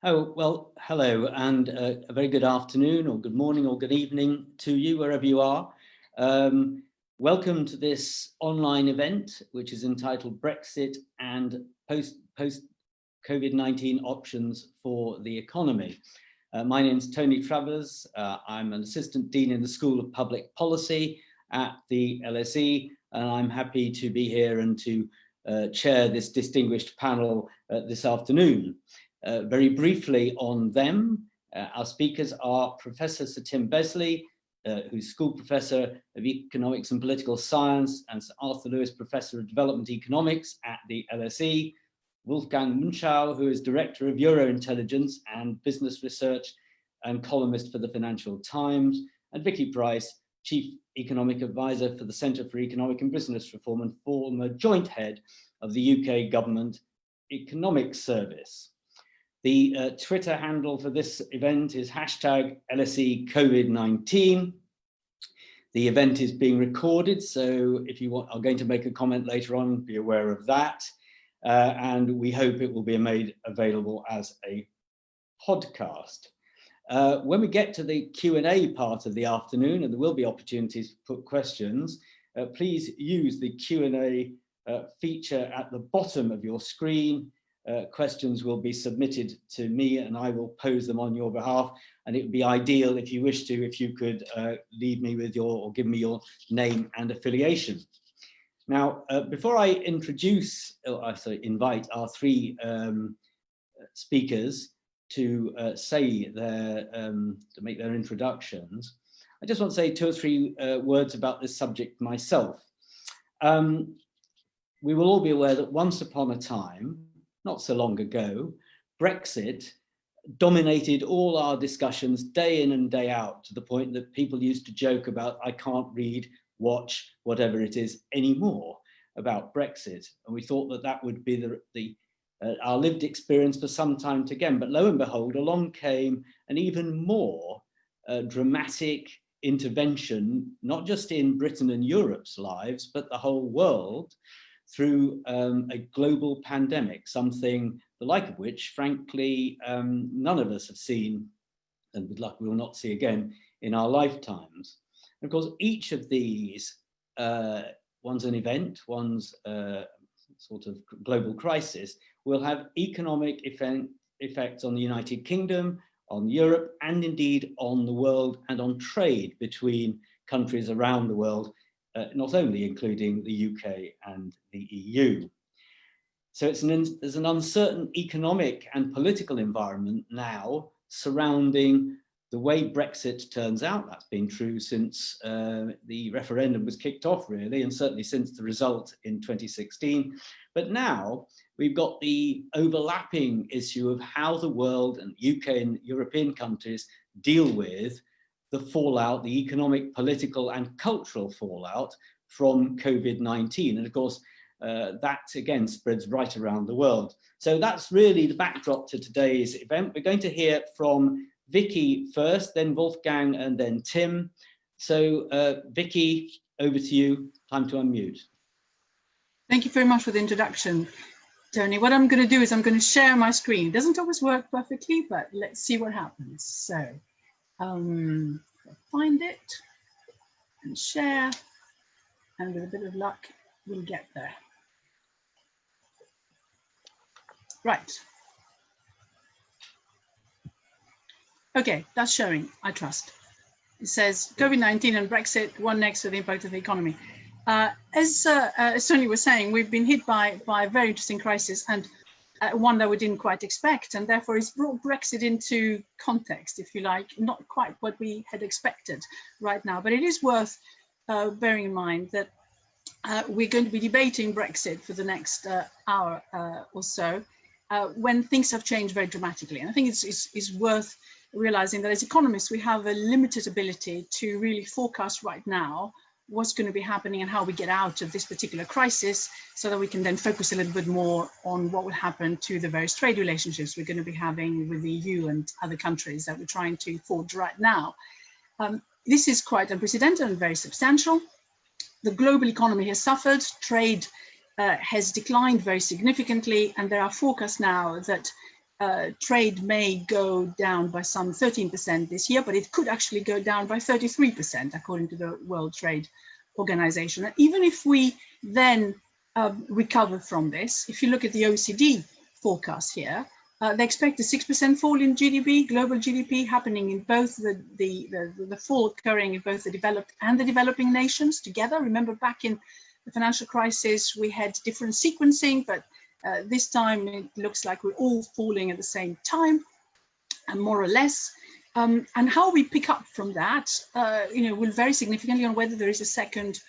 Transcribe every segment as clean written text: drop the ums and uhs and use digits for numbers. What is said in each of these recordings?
Oh, well, hello, and a very good afternoon or good morning or good evening to you, wherever you are. Welcome to this online event, which is entitled Brexit and Post-COVID-19 Options for the Economy. My name is Tony Travers. I'm an Assistant Dean in the School of Public Policy at the LSE, and I'm happy to be here and to chair this distinguished panel this afternoon. Very briefly on them, our speakers are Professor Sir Tim Besley, who's School Professor of Economics and Political Science and Sir Arthur Lewis Professor of Development Economics at the LSE, Wolfgang Münchau, who is Director of Euro-Intelligence and Business Research and columnist for the Financial Times, and Vicky Pryce, Chief Economic Advisor for the Centre for Economic and Business Reform and former joint head of the UK Government Economic Service. The Twitter handle for this event is #LSE COVID-19. The event is being recorded, so if you are going to make a comment later on, be aware of that. And we hope it will be made available as a podcast. When we get to the Q&A part of the afternoon, and there will be opportunities to put questions, please use the Q&A feature at the bottom of your screen. Questions will be submitted to me and I will pose them on your behalf, and it would be ideal if you wish to, if you could leave me with or give me your name and affiliation. Now, before I invite our three speakers to make their introductions, I just want to say 2 or 3 words about this subject myself. We will all be aware that once upon a time, not so long ago, Brexit dominated all our discussions day in and day out, to the point that people used to joke about, I can't read, watch, whatever it is anymore about Brexit. And we thought that that would be our lived experience for some time to come. But lo and behold, along came an even more dramatic intervention, not just in Britain and Europe's lives, but the whole world, through a global pandemic, something the like of which, frankly, none of us have seen, and with luck we will not see again in our lifetimes. And of course, each of these, one's an event, one's sort of global crisis, will have economic effects on the United Kingdom, on Europe, and indeed on the world, and on trade between countries around the world, not only including the UK and the EU. So there's an uncertain economic and political environment now surrounding the way Brexit turns out. That's been true since the referendum was kicked off, really, and certainly since the result in 2016. But now we've got the overlapping issue of how the world and UK and European countries deal with the fallout, the economic, political and cultural fallout from COVID-19. And of course, that again spreads right around the world. So that's really the backdrop to today's event. We're going to hear from Vicky first, then Wolfgang, and then Tim. So Vicky, over to you. Time to unmute. Thank you very much for the introduction, Tony. What I'm going to do is I'm going to share my screen. It doesn't always work perfectly, but let's see what happens. So find it and share, and with a bit of luck, we'll get there. Right. Okay, that's showing, I trust. It says COVID-19 and Brexit, one next to the impact of the economy. As Tony was saying, we've been hit by a very interesting crisis, and one that we didn't quite expect, and therefore it's brought Brexit into context, if you like, not quite what we had expected right now. But it is worth bearing in mind that we're going to be debating Brexit for the next hour or so, when things have changed very dramatically. And I think it's worth realizing that as economists, we have a limited ability to really forecast right now what's going to be happening and how we get out of this particular crisis, so that we can then focus a little bit more on what will happen to the various trade relationships we're going to be having with the EU and other countries that we're trying to forge right now. This is quite unprecedented and very substantial. The global economy has suffered, trade has declined very significantly, and there are forecasts now that trade may go down by some 13% this year, but it could actually go down by 33%, according to the World Trade Organization. And even if we then recover from this, if you look at the OECD forecast here, they expect a 6% fall in GDP, global GDP, happening in both the fall occurring in both the developed and the developing nations together. Remember, back in the financial crisis, we had different sequencing, but this time it looks like we're all falling at the same time, and more or less. And how we pick up from that, will vary significantly on whether there is a second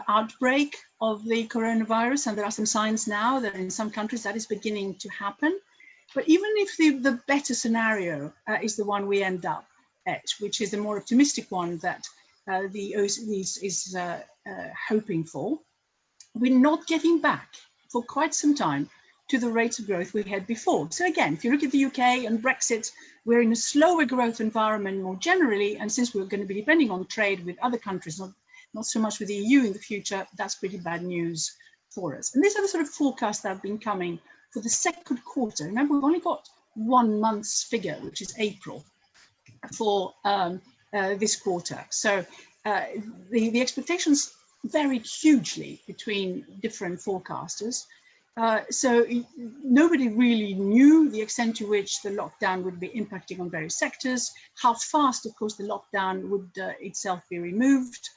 outbreak of the coronavirus, and there are some signs now that in some countries that is beginning to happen. But even if the better scenario is the one we end up at, which is the more optimistic one that the OECD is hoping for, we're not getting back for quite some time to the rates of growth we had before. So again, if you look at the UK and Brexit, we're in a slower growth environment more generally, and since we're going to be depending on trade with other countries, not so much with the EU in the future, that's pretty bad news for us. And these are the sort of forecasts that have been coming for the second quarter. Remember, we've only got 1 month's figure, which is April, for this quarter. So the expectations varied hugely between different forecasters. So nobody really knew the extent to which the lockdown would be impacting on various sectors, how fast, of course, the lockdown would itself be removed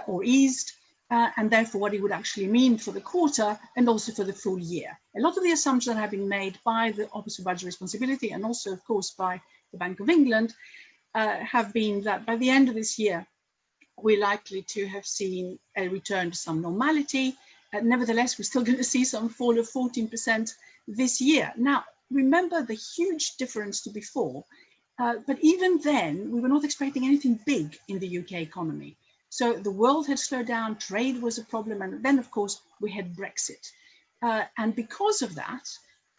or eased, and therefore what it would actually mean for the quarter and also for the full year. A lot of the assumptions that have been made by the Office for Budget Responsibility and also, of course, by the Bank of England have been that by the end of this year, we're likely to have seen a return to some normality. Nevertheless, we're still going to see some fall of 14% this year. Now, remember the huge difference to before, but even then, we were not expecting anything big in the UK economy. So the world had slowed down, trade was a problem, and then, of course, we had Brexit. And because of that,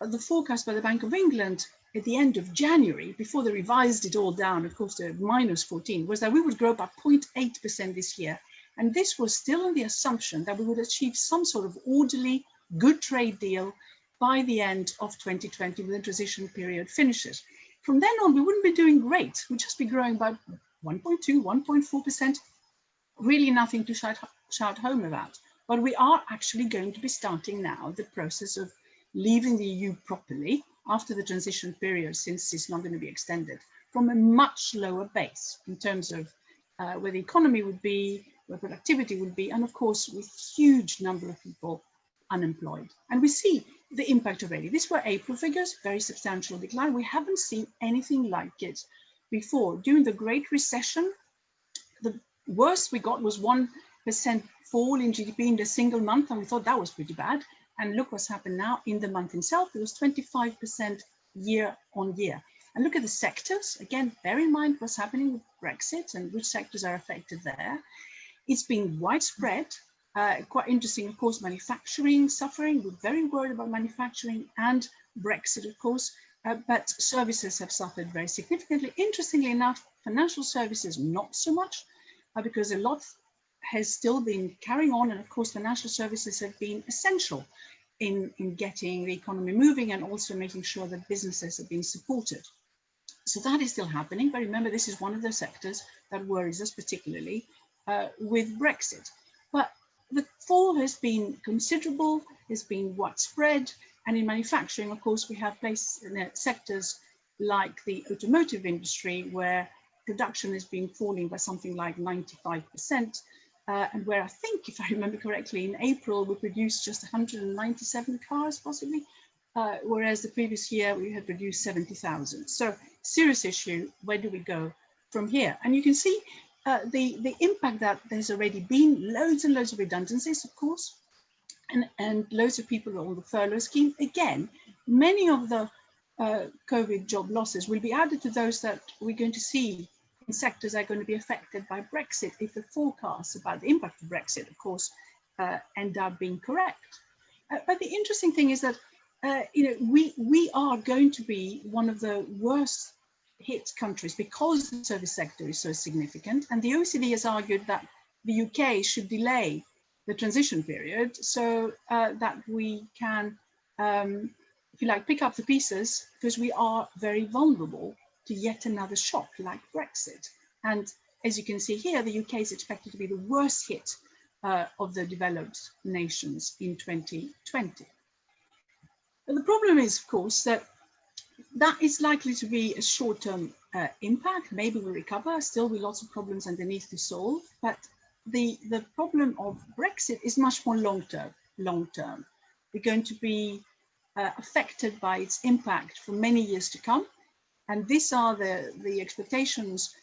the forecast by the Bank of England at the end of January, before they revised it all down, of course, to -14, was that we would grow by 0.8% this year. And this was still on the assumption that we would achieve some sort of orderly, good trade deal by the end of 2020 when the transition period finishes. From then on, we wouldn't be doing great. We'd just be growing by 1.2, 1.4%, really nothing to shout home about. But we are actually going to be starting now the process of leaving the EU properly after the transition period, since it's not going to be extended, from a much lower base in terms of where the economy would be, where productivity would be, and of course, with huge number of people unemployed. And we see the impact already. These were April figures, very substantial decline. We haven't seen anything like it before. During the Great Recession, the worst we got was 1% fall in GDP in a single month, and we thought that was pretty bad. And look what's happened now in the month itself. It was 25% year on year. And look at the sectors. Again, bear in mind what's happening with Brexit and which sectors are affected there. It's been widespread, quite interesting, of course, manufacturing suffering. We're very worried about manufacturing and Brexit, of course, but services have suffered very significantly. Interestingly enough, financial services, not so much, because a lot has still been carrying on. And of course, financial services have been essential in getting the economy moving and also making sure that businesses have been supported. So that is still happening. But remember, this is one of the sectors that worries us particularly with Brexit. But the fall has been considerable, has been widespread. And in manufacturing, of course, we have sectors like the automotive industry, where production has been falling by something like 95%. And where I think, if I remember correctly, in April, we produced just 197 cars, possibly, whereas the previous year we had produced 70,000. So serious issue, where do we go from here? And you can see the impact that there's already been, loads and loads of redundancies, of course, and loads of people on the furlough scheme. Again, many of the COVID job losses will be added to those that we're going to see in sectors are going to be affected by Brexit if the forecasts about the impact of Brexit, of course, end up being correct. But the interesting thing is that we are going to be one of the worst hit countries because the service sector is so significant. And the OECD has argued that the UK should delay the transition period so that we can if you like, pick up the pieces, because we are very vulnerable to yet another shock like Brexit. And as you can see here, the UK is expected to be the worst hit of the developed nations in 2020. And the problem is, of course, that is likely to be a short-term impact. Maybe we'll recover, still with lots of problems underneath to solve. But the problem of Brexit is much more long-term. We're going to be affected by its impact for many years to come. And these are the expectations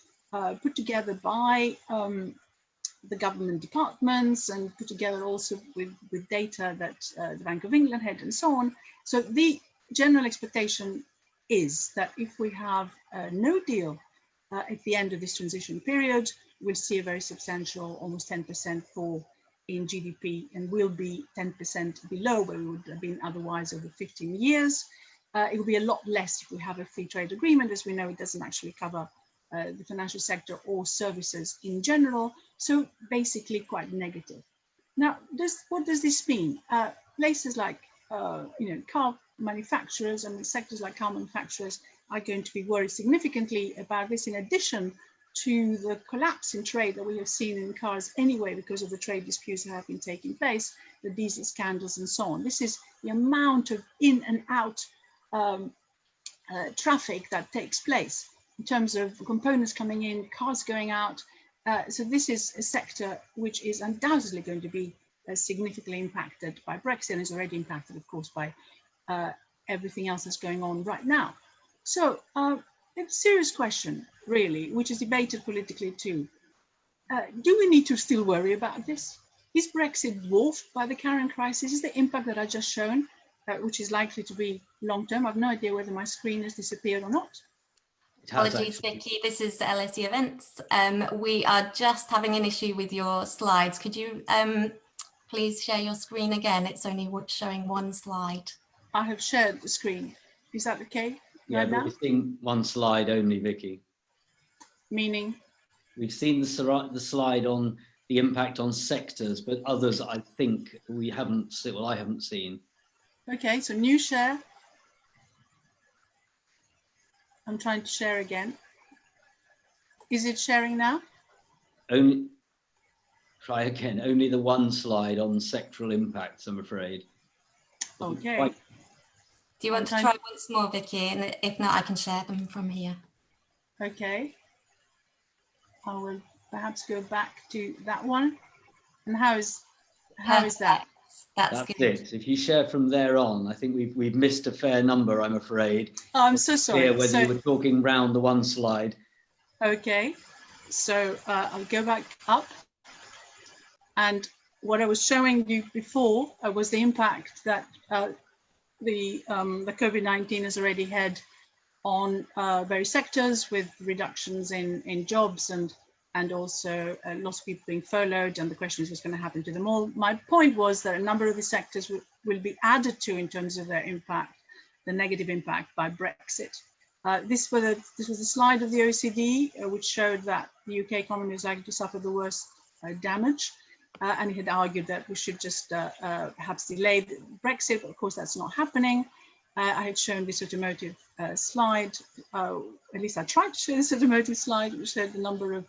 put together by the government departments and put together also with data that the Bank of England had and so on. So the general expectation is that if we have no deal at the end of this transition period, we'll see a very substantial, almost 10% fall in GDP, and will be 10% below where we would have been otherwise over 15 years. It will be a lot less if we have a free trade agreement. As we know, it doesn't actually cover the financial sector or services in general. So basically quite negative. Now, what does this mean? Places like car manufacturers and sectors like car manufacturers are going to be worried significantly about this, in addition to the collapse in trade that we have seen in cars anyway because of the trade disputes that have been taking place, the diesel scandals and so on. This is the amount of in and out traffic that takes place in terms of components coming in, cars going out. So this is a sector which is undoubtedly going to be significantly impacted by Brexit, and is already impacted, of course, by everything else that's going on right now. So it's a serious question, really, which is debated politically too. Do we need to still worry about this? Is Brexit dwarfed by the current crisis? Is the impact that I just shown, which is likely to be long-term? I've no idea whether my screen has disappeared or not. Apologies, Vicky, this is LSE Events. We are just having an issue with your slides. Could you please share your screen again? It's only showing one slide. I have shared the screen. Is that okay? Yeah, right but now? we've seen one slide only, Vicky. Meaning? We've seen the slide on the impact on sectors, but others I think we haven't seen, well, I haven't seen. Okay, so new share. I'm trying to share again. Is it sharing now? Only, try again, only the one slide on sectoral impacts, I'm afraid. Okay. Do you want to try once more, Vicky? And if not, I can share them from here. Okay. I will perhaps go back to that one. And how is that? That's good. It. If you share from there on, I think we've missed a fair number, I'm afraid. Oh, I'm so sorry. Whether you were talking round the one slide. Okay. So I'll go back up. And what I was showing you before was the impact that the COVID-19 has already had on various sectors, with reductions in jobs and also lots of people being furloughed, and the question is what's going to happen to them all. My point was that a number of the sectors will be added to in terms of their impact, the negative impact by Brexit. This was a slide of the OECD, which showed that the UK economy is likely to suffer the worst damage. And he had argued that we should just perhaps delay Brexit, but of course that's not happening. I had shown this automotive slide, at least I tried to show this automotive slide, which showed the number of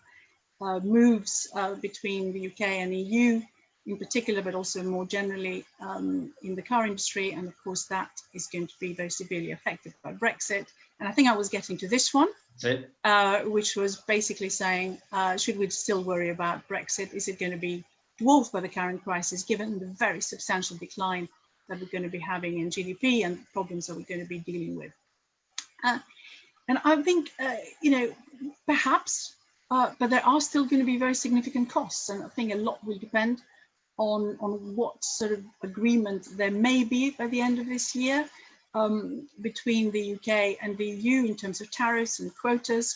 moves between the UK and EU in particular, but also more generally in the car industry. And of course that is going to be very severely affected by Brexit. And I think I was getting to this one, which was basically saying, should we still worry about Brexit? Is it going to be dwarfed by the current crisis, given the very substantial decline that we're going to be having in GDP and problems that we're going to be dealing with? And I think, perhaps, but there are still going to be very significant costs. And I think a lot will depend on what sort of agreement there may be by the end of this year between the UK and the EU in terms of tariffs and quotas.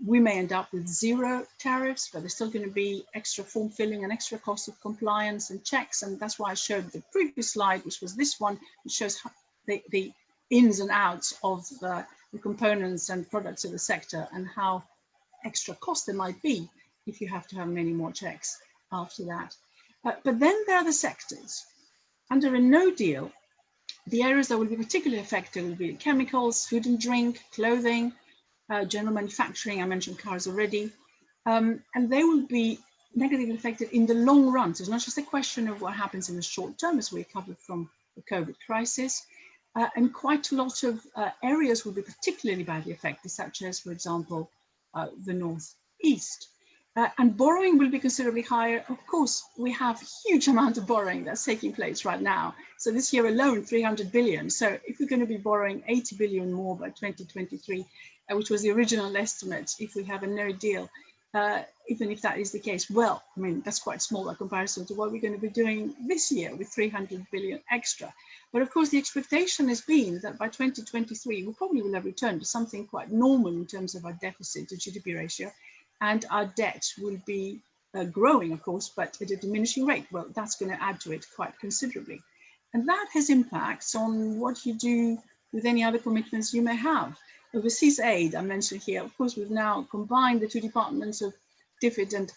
We may end up with zero tariffs, but there's still going to be extra form filling and extra cost of compliance and checks. And that's why I showed the previous slide, which was this one, which shows the ins and outs of the components and products of the sector and how extra cost there might be if you have to have many more checks after that. But then there are the sectors. Under a no deal, The areas that will be particularly affected will be chemicals, food and drink, clothing, general manufacturing. I mentioned cars already, and they will be negatively affected in the long run. So it's not just a question of what happens in the short term, as we covered from the COVID crisis. And quite a lot of areas will be particularly badly affected, such as, for example, the northeast. And borrowing will be considerably higher. Of course, we have a huge amount of borrowing that's taking place right now. So this year alone, 300 billion. So if we're going to be borrowing 80 billion more by 2023, which was the original estimate, if we have a no deal, even if that is the case, well, I mean, that's quite small in comparison to what we're going to be doing this year with 300 billion extra. But of course, the expectation has been that by 2023, we probably will have returned to something quite normal in terms of our deficit to GDP ratio, and our debt will be growing, of course, but at a diminishing rate. Well, that's going to add to it quite considerably. And that has impacts on what you do with any other commitments you may have. Overseas aid, I mentioned here, of course, we've now combined the two departments of DFID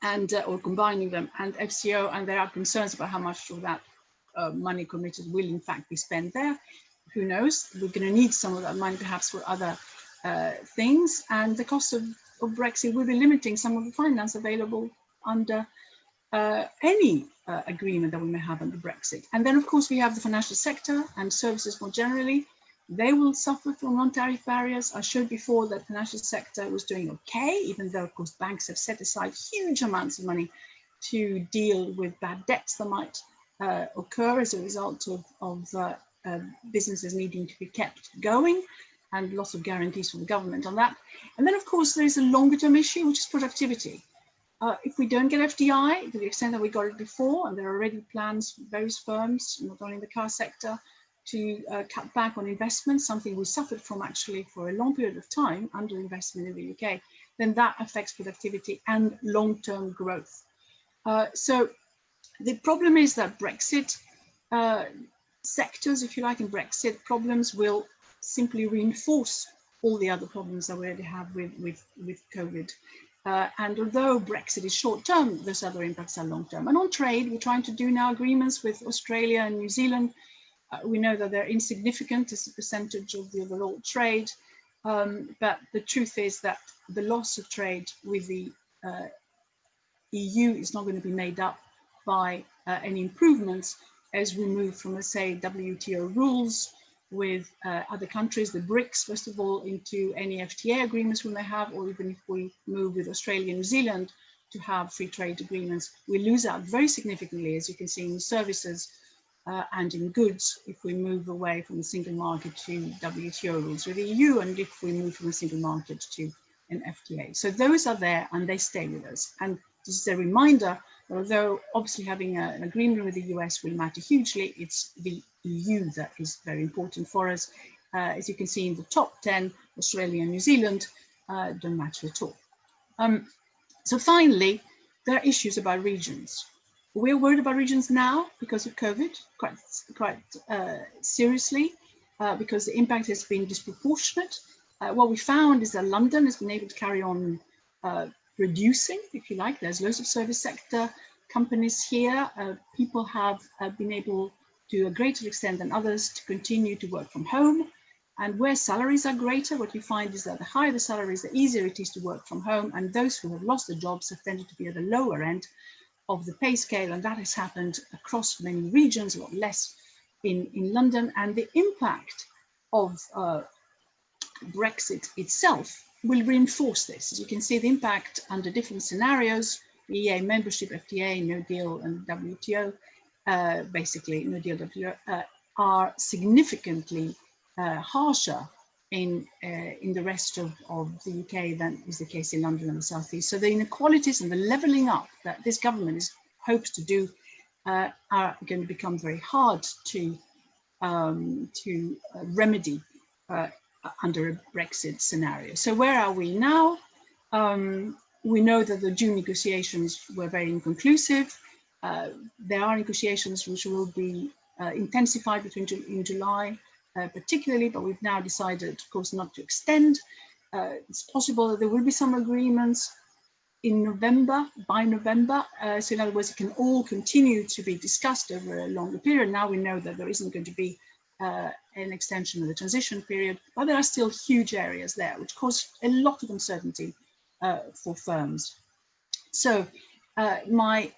and or combining them, and FCO, and there are concerns about how much of that money committed will in fact be spent there. Who knows? We're going to need some of that money perhaps for other things, and the cost of Brexit will be limiting some of the finance available under any agreement that we may have under Brexit. And then, of course, we have the financial sector and services more generally. They will suffer from non-tariff barriers. I showed before that the financial sector was doing okay, even though, of course, banks have set aside huge amounts of money to deal with bad debts that might occur as a result of businesses needing to be kept going, and lots of guarantees from the government on that. And then, of course, there is a longer term issue, which is productivity. If we don't get FDI, to the extent that we got it before, and there are already plans for various firms, not only in the car sector, to cut back on investment, something we suffered from actually for a long period of time, underinvestment in the UK, then that affects productivity and long-term growth. So the problem is that Brexit sectors, if you like, in Brexit problems will simply reinforce all the other problems that we already have with COVID. And although Brexit is short-term, those other impacts are long-term. And on trade, we're trying to do now agreements with Australia and New Zealand. We know that they're insignificant as a percentage of the overall trade, but the truth is that the loss of trade with the EU is not going to be made up by any improvements as we move from, let's say, WTO rules with other countries, the BRICS, first of all, into any FTA agreements we may have, or even if we move with Australia and New Zealand to have free trade agreements, we lose out very significantly, as you can see in services and in goods, if we move away from the single market to WTO rules with the EU, and if we move from a single market to an FTA. So those are there and they stay with us. And this is a reminder that although obviously having an agreement with the US will matter hugely, it's the EU that is very important for us. As you can see in the top 10, Australia and New Zealand don't matter at all. So finally, there are issues about regions. We're worried about regions now because of COVID, quite seriously, because the impact has been disproportionate. What we found is that London has been able to carry on reducing, if you like. There's loads of service sector companies here. People have been able to a greater extent than others to continue to work from home. And where salaries are greater, what you find is that the higher the salaries, the easier it is to work from home. And those who have lost their jobs have tended to be at the lower end of the pay scale, and that has happened across many regions, a lot less in London. And the impact of Brexit itself will reinforce this. As you can see, the impact under different scenarios, EEA membership, FTA, no deal, and WTO, basically no deal, WTO, are significantly harsher in the rest of the UK than is the case in London and the South East. So the inequalities and the levelling up that this government hopes to do are going to become very hard to remedy under a Brexit scenario. So where are we now? We know that the June negotiations were very inconclusive. There are negotiations which will be intensified in July, particularly, but we've now decided, of course, not to extend. It's possible that there will be some agreements in November, by November. So in other words, it can all continue to be discussed over a longer period. Now we know that there isn't going to be an extension of the transition period, but there are still huge areas there which cause a lot of uncertainty for firms. So my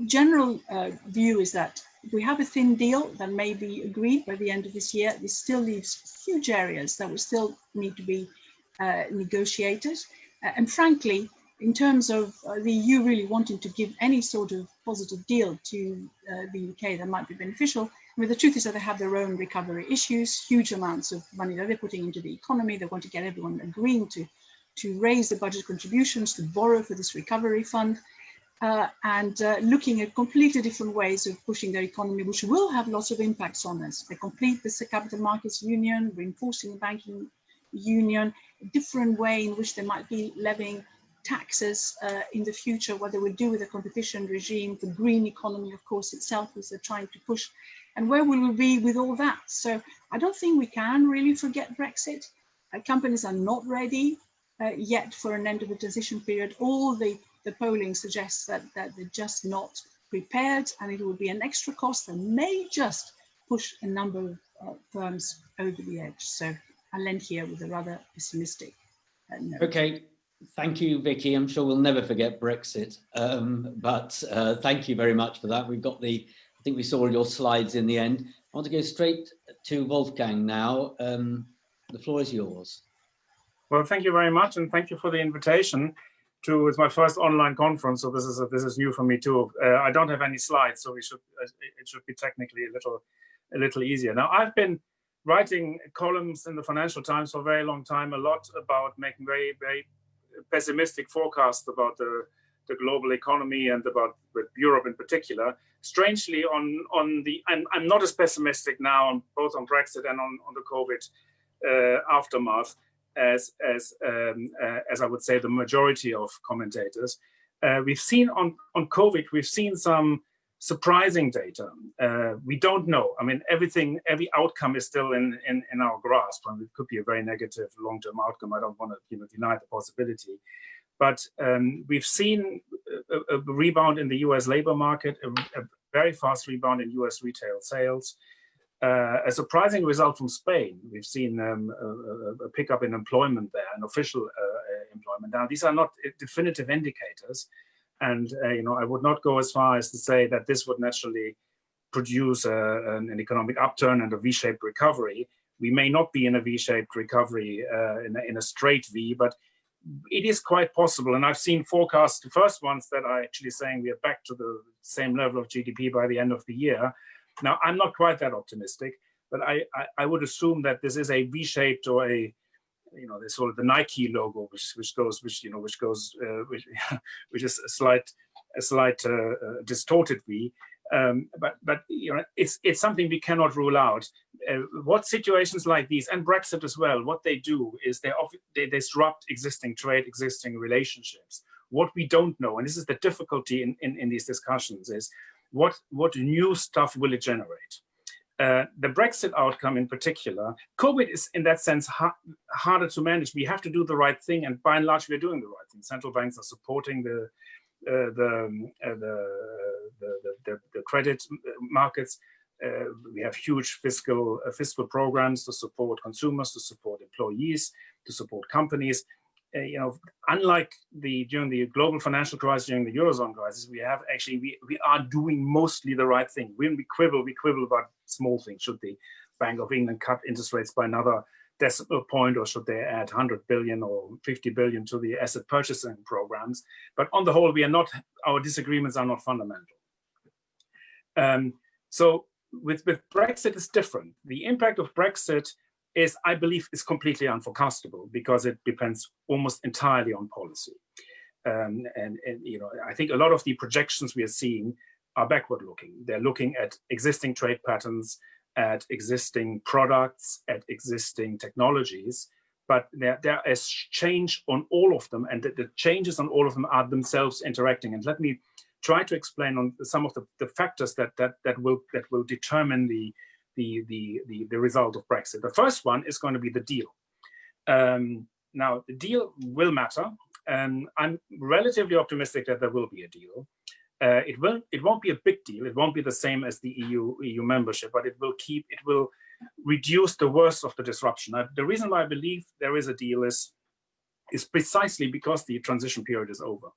general view is that if we have a thin deal that may be agreed by the end of this year, this still leaves huge areas that will still need to be negotiated. And frankly, in terms of the EU really wanting to give any sort of positive deal to the UK that might be beneficial, I mean, the truth is that they have their own recovery issues, huge amounts of money that they're putting into the economy. They want to get everyone agreeing to raise the budget contributions, to borrow for this recovery fund, and looking at completely different ways of pushing their economy, which will have lots of impacts on us. They complete this capital markets union, reinforcing the banking union, a different way in which they might be levying taxes in the future, what they will do with the competition regime, the green economy, of course, itself, which they're trying to push, and where will we be with all that? So I don't think we can really forget Brexit. Companies are not ready yet for an end of the transition period. All the polling suggests that they're just not prepared, and it will be an extra cost that may just push a number of firms over the edge. So I'll end here with a rather pessimistic note. Okay, thank you, Vicky. I'm sure we'll never forget Brexit, but thank you very much for that. We've got I think we saw your slides in the end. I want to go straight to Wolfgang now. The floor is yours. Well, thank you very much, and thank you for the invitation. It's my first online conference, so this is new for me too. I don't have any slides, so it should be technically a little easier. Now, I've been writing columns in the Financial Times for a very long time, a lot about making very, very pessimistic forecasts about the global economy and about Europe in particular. Strangely, I'm not as pessimistic now both on Brexit and on the COVID aftermath as I would say the majority of commentators. We've seen on COVID, we've seen some surprising data. We don't know. I mean, every outcome is still in our grasp, and it could be a very negative long-term outcome. I don't want to deny the possibility. But we've seen a rebound in the US labor market, a very fast rebound in US retail sales, a surprising result from Spain. We've seen a pickup in employment there, an official employment. Now, these are not definitive indicators. And I would not go as far as to say that this would naturally produce an economic upturn and a V-shaped recovery. We may not be in a V-shaped recovery in a straight V, but it is quite possible. And I've seen forecasts, the first ones that are actually saying we are back to the same level of GDP by the end of the year. Now, I'm not quite that optimistic, but I would assume that this is a V-shaped or a there's sort of the Nike logo, which is a slight distorted V. But it's something we cannot rule out. What situations like these, and Brexit as well, what they do is they disrupt existing trade, existing relationships. What we don't know, and this is the difficulty in these discussions, is what new stuff will it generate? The Brexit outcome in particular, COVID is in that sense harder to manage. We have to do the right thing, and by and large, we're doing the right thing. Central banks are supporting the credit markets. We have huge fiscal programs to support consumers, to support employees, to support companies. Unlike during the global financial crisis, during the Eurozone crisis, we are doing mostly the right thing. When we quibble about small things. Should the Bank of England cut interest rates by another decimal point, or should they add 100 billion or 50 billion to the asset purchasing programs? But on the whole, our disagreements are not fundamental. So with Brexit, it's different. The impact of Brexit I believe, is completely unforecastable because it depends almost entirely on policy. And I think a lot of the projections we are seeing are backward looking. They're looking at existing trade patterns, at existing products, at existing technologies, but there is change on all of them, and the changes on all of them are themselves interacting. And let me try to explain on some of the factors that will determine the result of Brexit. The first one is going to be the deal. Now, the deal will matter. I'm relatively optimistic that there will be a deal. It won't be a big deal. It won't be the same as the EU membership, but it will reduce the worst of the disruption. The reason why I believe there is a deal is precisely because the transition period is over.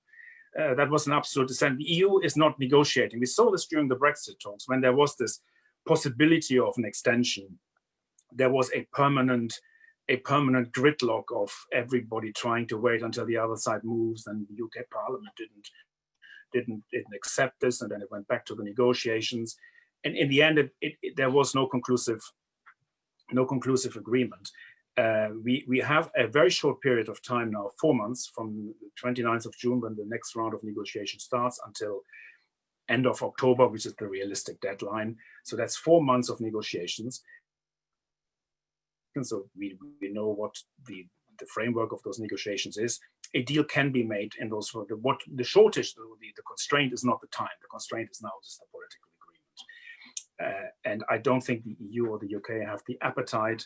That was an absolute dissent. The EU is not negotiating. We saw this during the Brexit talks when there was this possibility of an extension. There was a permanent gridlock of everybody trying to wait until the other side moves, and the UK Parliament didn't accept this, and then it went back to the negotiations. And in the end, there was no conclusive agreement. We have a very short period of time now, 4 months, from the 29th of June, when the next round of negotiation starts, until end of October, which is the realistic deadline. So that's 4 months of negotiations. And so we know what the framework of those negotiations is. A deal can be made in those. The shortage, the constraint is not the time. The constraint is now just a political agreement. And I don't think the EU or the UK have the appetite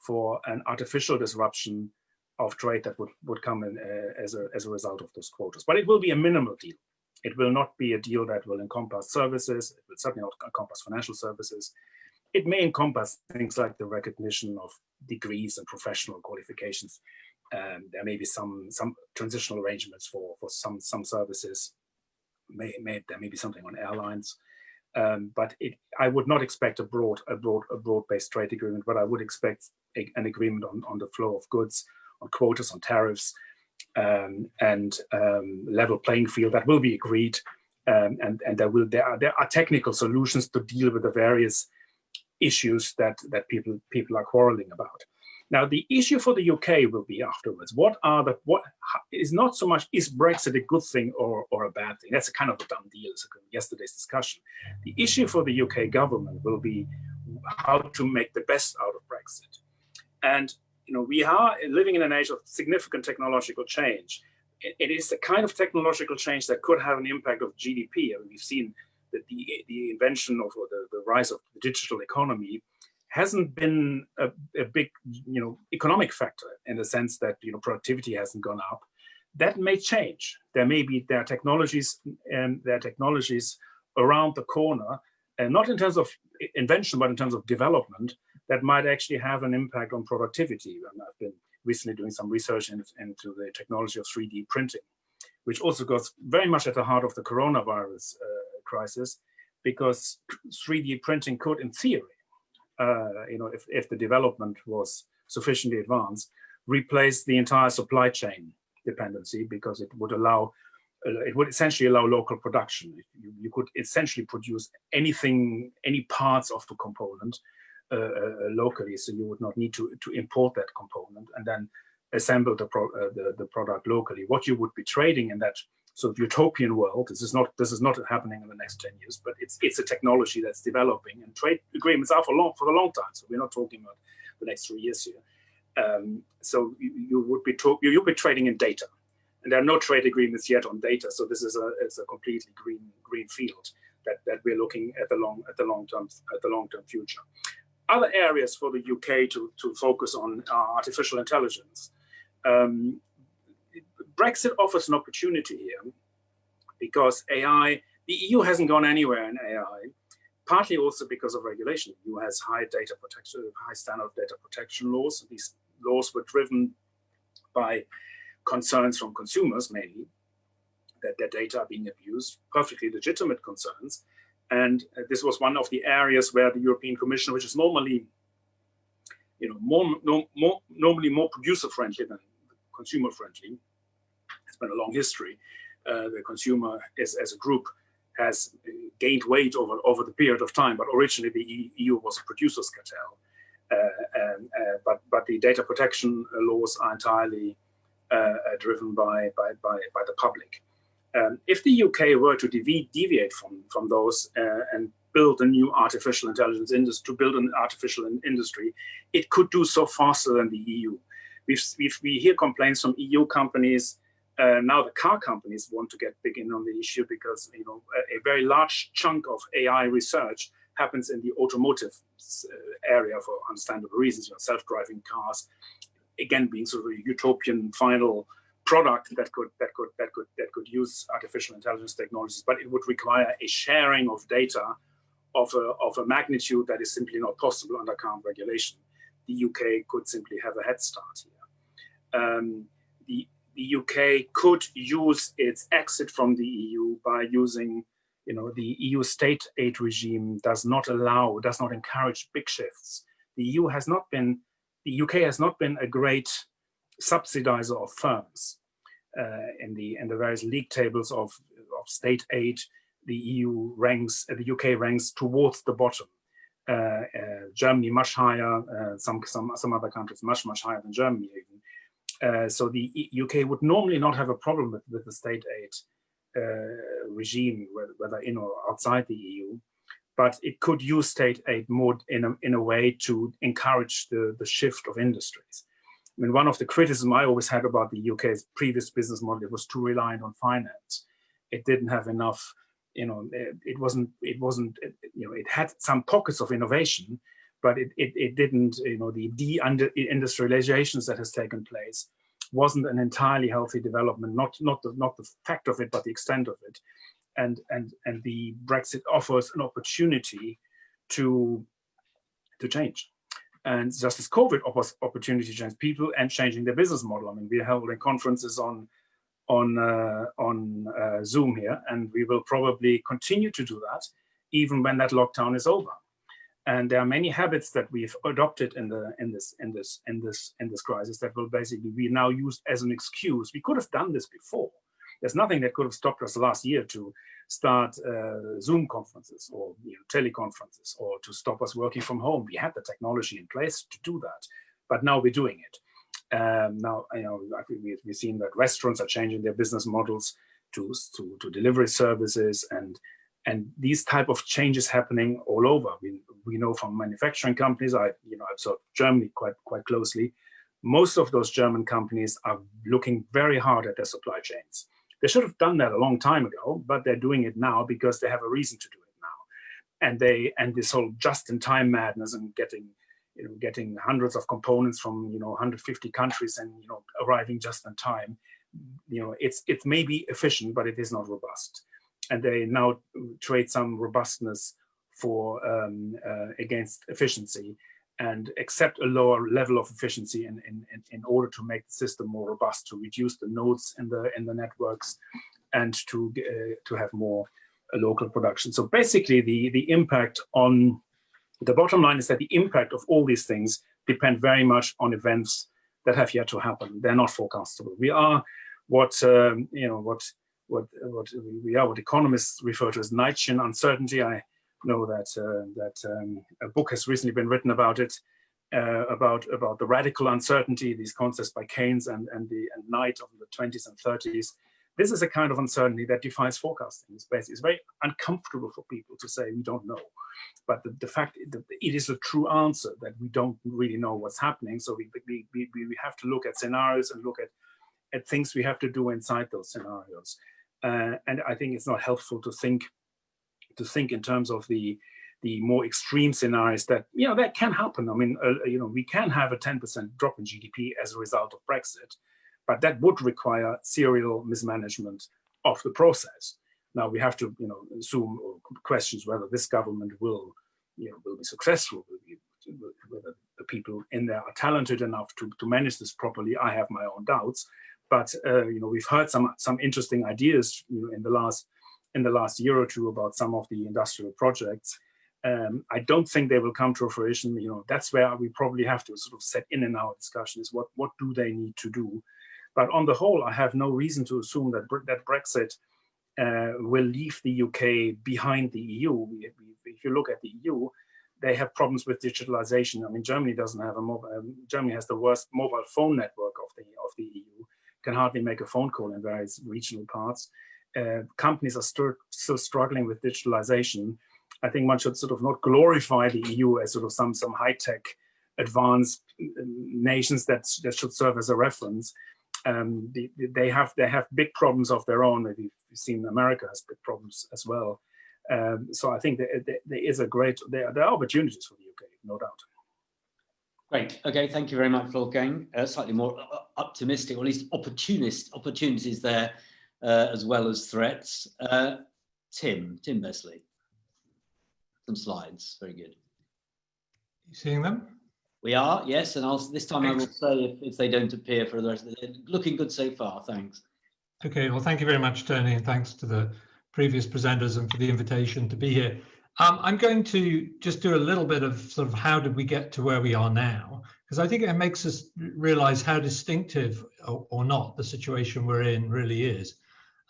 for an artificial disruption of trade that would come in as a result of those quotas. But it will be a minimal deal. It will not be a deal that will encompass services. It will certainly not encompass financial services. It may encompass things like the recognition of degrees and professional qualifications. There may be some transitional arrangements for some services. There may be something on airlines. But I would not expect a broad-based trade agreement, but I would expect an agreement on the flow of goods, on quotas, on tariffs, and level playing field that will be agreed. And there are technical solutions to deal with the various issues that people are quarreling about. Now, the issue for the UK will be afterwards. What is not so much, is Brexit a good thing or a bad thing? That's a kind of a done deal, as yesterday's discussion. The issue for the UK government will be how to make the best out of Brexit. And we are living in an age of significant technological change. It is the kind of technological change that could have an impact of GDP. I mean, we've seen that the invention of, or the rise of the digital economy hasn't been a big, economic factor, in the sense that productivity hasn't gone up. That may change. There are technologies around the corner, and not in terms of invention, but in terms of development, that might actually have an impact on productivity. And I've been recently doing some research into the technology of 3D printing, which also goes very much at the heart of the coronavirus crisis, because 3D printing could, in theory, if the development was sufficiently advanced, replace the entire supply chain dependency, because it would essentially allow local production. You could essentially produce anything, any parts of the component locally, so you would not need to import that component and then assemble the product locally. What you would be trading in that sort of utopian world, this is not happening in the next 10 years, but it's a technology that's developing, and trade agreements are for the long time. So we're not talking about the next 3 years here. So you'll be trading in data, and there are no trade agreements yet on data. So this is a completely green field that we're looking at the long term future. Other areas for the UK to focus on are artificial intelligence. Brexit offers an opportunity here, because AI, the EU hasn't gone anywhere in AI, partly also because of regulation. The EU has high standard data protection laws. These laws were driven by concerns from consumers, mainly, that their data are being abused, perfectly legitimate concerns. And this was one of the areas where the European Commission, which is normally, normally more producer-friendly than consumer-friendly, it's been a long history. The consumer, as a group, has gained weight over the period of time. But originally, the EU was a producers' cartel. But the data protection laws are entirely driven by the public. If the UK were to deviate from those and build a new artificial intelligence industry, it could do so faster than the EU. We hear complaints from EU companies. Now the car companies want to get big in on the issue, because a very large chunk of AI research happens in the automotive area for understandable reasons. Self-driving cars, again, being sort of a utopian final product that could use artificial intelligence technologies, but it would require a sharing of data of a magnitude that is simply not possible under current regulation. The UK could simply have a head start here. The UK could use its exit from the EU by using, the EU state aid regime does not encourage big shifts. The UK has not been a great subsidizer of firms. In the various league tables of state aid, the UK ranks towards the bottom. Germany much higher, some other countries much higher than Germany even. So the UK would normally not have a problem with the state aid regime, whether in or outside the EU, but it could use state aid more in a way to encourage the shift of industries. I mean, one of the criticisms I always had about the UK's previous business model, it was too reliant on finance. It didn't have enough, it had some pockets of innovation, but it didn't, the de-industrializations that has taken place wasn't an entirely healthy development, not the fact of it, but the extent of it. And the Brexit offers an opportunity to change. And just as COVID offers opportunity to change people and changing their business model. I mean, we are holding conferences on Zoom here, and we will probably continue to do that even when that lockdown is over. And there are many habits that we've adopted in this crisis that will basically be now used as an excuse. We could have done this before. There's nothing that could have stopped us last year to start Zoom conferences or teleconferences, or to stop us working from home. We had the technology in place to do that, but now we're doing it. Now, we've seen that restaurants are changing their business models to delivery services, and these type of changes happening all over. We know from manufacturing companies. I've observed Germany quite closely. Most of those German companies are looking very hard at their supply chains. They should have done that a long time ago, but they're doing it now because they have a reason to do it now. And this whole just-in-time madness and getting hundreds of components from 150 countries and arriving just in time, it's maybe efficient, but it is not robust. And they now trade some robustness for against efficiency, and accept a lower level of efficiency in order to make the system more robust, to reduce the nodes in the networks, and to have more local production. So basically, the impact on the bottom line is that the impact of all these things depend very much on events that have yet to happen. They're not forecastable. We are what economists refer to as Nietzschean uncertainty. I know that a book has recently been written about it, about the radical uncertainty, these concepts by Keynes and Knight of the 20s and 30s. This is a kind of uncertainty that defies forecasting. It's very uncomfortable for people to say we don't know. But the fact that it is a true answer that we don't really know what's happening. So we have to look at scenarios and look at things we have to do inside those scenarios. And I think it's not helpful to think in terms of the more extreme scenarios that that can happen. I mean, we can have a 10% drop in GDP as a result of Brexit, but that would require serial mismanagement of the process. Now we have to assume questions whether this government will be successful, whether the people in there are talented enough to manage this properly. I have my own doubts, but we've heard some interesting ideas in the last year or two about some of the industrial projects. I don't think they will come to fruition. That's where we probably have to sort of set in our discussion is what do they need to do. But on the whole, I have no reason to assume that Brexit will leave the UK behind the EU. If you look at the EU, they have problems with digitalization. I mean, Germany doesn't have Germany has the worst mobile phone network of the EU. Can hardly make a phone call in various regional parts. Companies are still struggling with digitalization. I think one should sort of not glorify the EU as sort of some high-tech advanced nations that should serve as a reference. They have big problems of their own. Maybe we've seen America has big problems as well. So I think there are opportunities for the UK, no doubt. Great. Okay, thank you very much, Wolfgang. Slightly more optimistic, or at least opportunities there as well as threats. Tim Besley. Some slides, very good. You seeing them? We are, yes, and this time I will say if they don't appear for the rest of the day. Looking good so far, thanks. Okay, well, thank you very much, Tony, and thanks to the previous presenters and for the invitation to be here. I'm going to just do a little bit of sort of how did we get to where we are now, because I think it makes us realize how distinctive or not the situation we're in really is.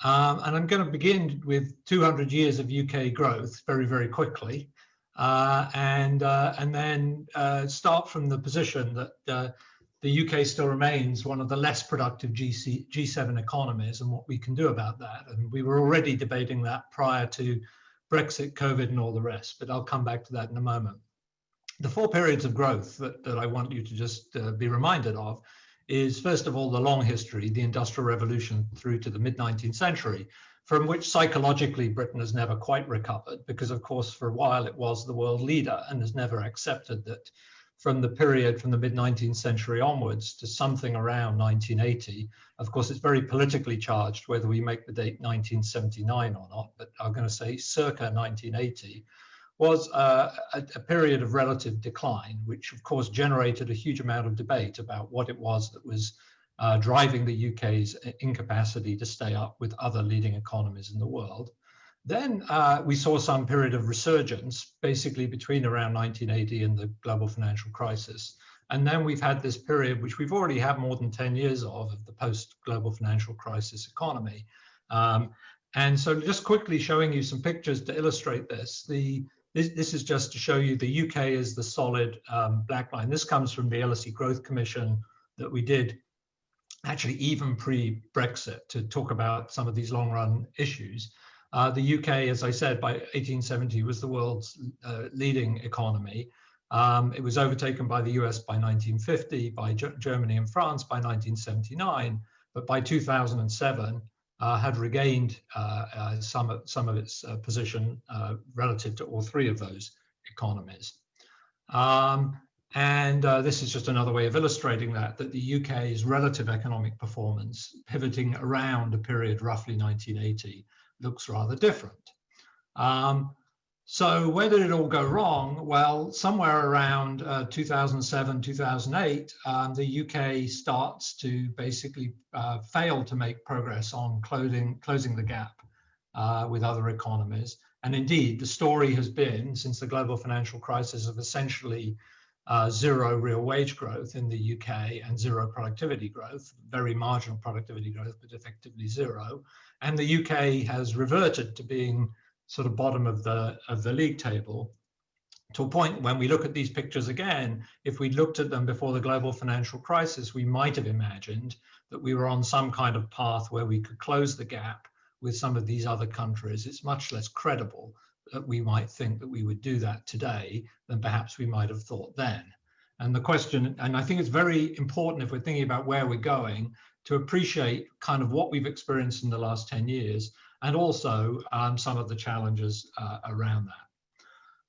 And I'm going to begin with 200 years of UK growth very, very quickly, and then start from the position that the UK still remains one of the less productive G7 economies and what we can do about that. And we were already debating that prior to Brexit, COVID, and all the rest, but I'll come back to that in a moment. The 4 periods of growth that I want you to just be reminded of is, first of all, the long history, the Industrial Revolution through to the mid-19th century, from which psychologically Britain has never quite recovered, because of course for a while it was the world leader and has never accepted that from the period from the mid-19th century onwards to something around 1980. Of course, it's very politically charged whether we make the date 1979 or not, but I'm going to say circa 1980 was a period of relative decline, which of course generated a huge amount of debate about what it was that was driving the UK's incapacity to stay up with other leading economies in the world. Then we saw some period of resurgence, basically between around 1980 and the global financial crisis. And then we've had this period, which we've already had more than 10 years of the post-global financial crisis economy. And so just quickly showing you some pictures to illustrate this. This is just to show you the UK is the solid black line. This comes from the LSE Growth Commission that we did actually even pre-Brexit to talk about some of these long-run issues. The UK, as I said, by 1870 was the world's leading economy. It was overtaken by the US by 1950, by Germany and France by 1979, but by 2007 had regained some of its position relative to all 3 of those economies. This is just another way of illustrating that the UK's relative economic performance pivoting around a period roughly 1980 looks rather different. So where did it all go wrong? Well, somewhere around 2007, 2008, the UK starts to basically fail to make progress on closing the gap with other economies. And indeed, the story has been, since the global financial crisis, of essentially zero real wage growth in the UK and zero productivity growth, very marginal productivity growth, but effectively zero. And the UK has reverted to being sort of bottom of the league table, to a point when we look at these pictures again, if we looked at them before the global financial crisis, we might have imagined that we were on some kind of path where we could close the gap with some of these other countries. It's much less credible that we might think that we would do that today than perhaps we might have thought then. And the question, and I think it's very important if we're thinking about where we're going, to appreciate kind of what we've experienced in the last 10 years, and also some of the challenges around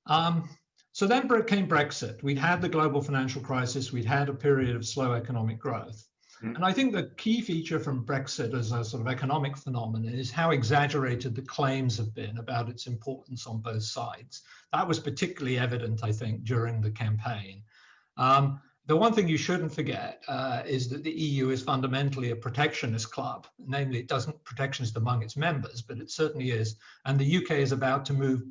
that. So then came Brexit. We'd had the global financial crisis. We'd had a period of slow economic growth. And I think the key feature from Brexit as a sort of economic phenomenon is how exaggerated the claims have been about its importance on both sides. That was particularly evident, I think, during the campaign. The one thing you shouldn't forget is that the EU is fundamentally a protectionist club. Namely, it doesn't protectionist among its members, but it certainly is. And the UK is about to move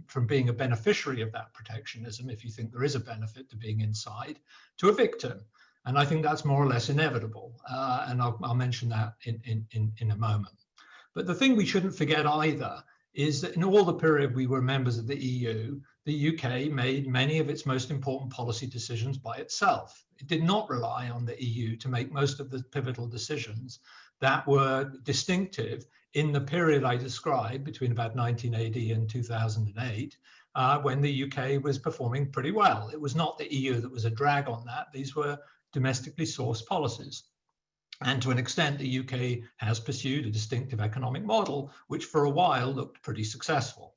from being a beneficiary of that protectionism, if you think there is a benefit to being inside, to a victim. And I think that's more or less inevitable. And I'll mention that in a moment. But the thing we shouldn't forget either is that in all the period we were members of the EU, the UK made many of its most important policy decisions by itself. It did not rely on the EU to make most of the pivotal decisions that were distinctive in the period I described between about 1980 and 2008, when the UK was performing pretty well. It was not the EU that was a drag on that. These were domestically sourced policies. And to an extent, the UK has pursued a distinctive economic model, which for a while looked pretty successful.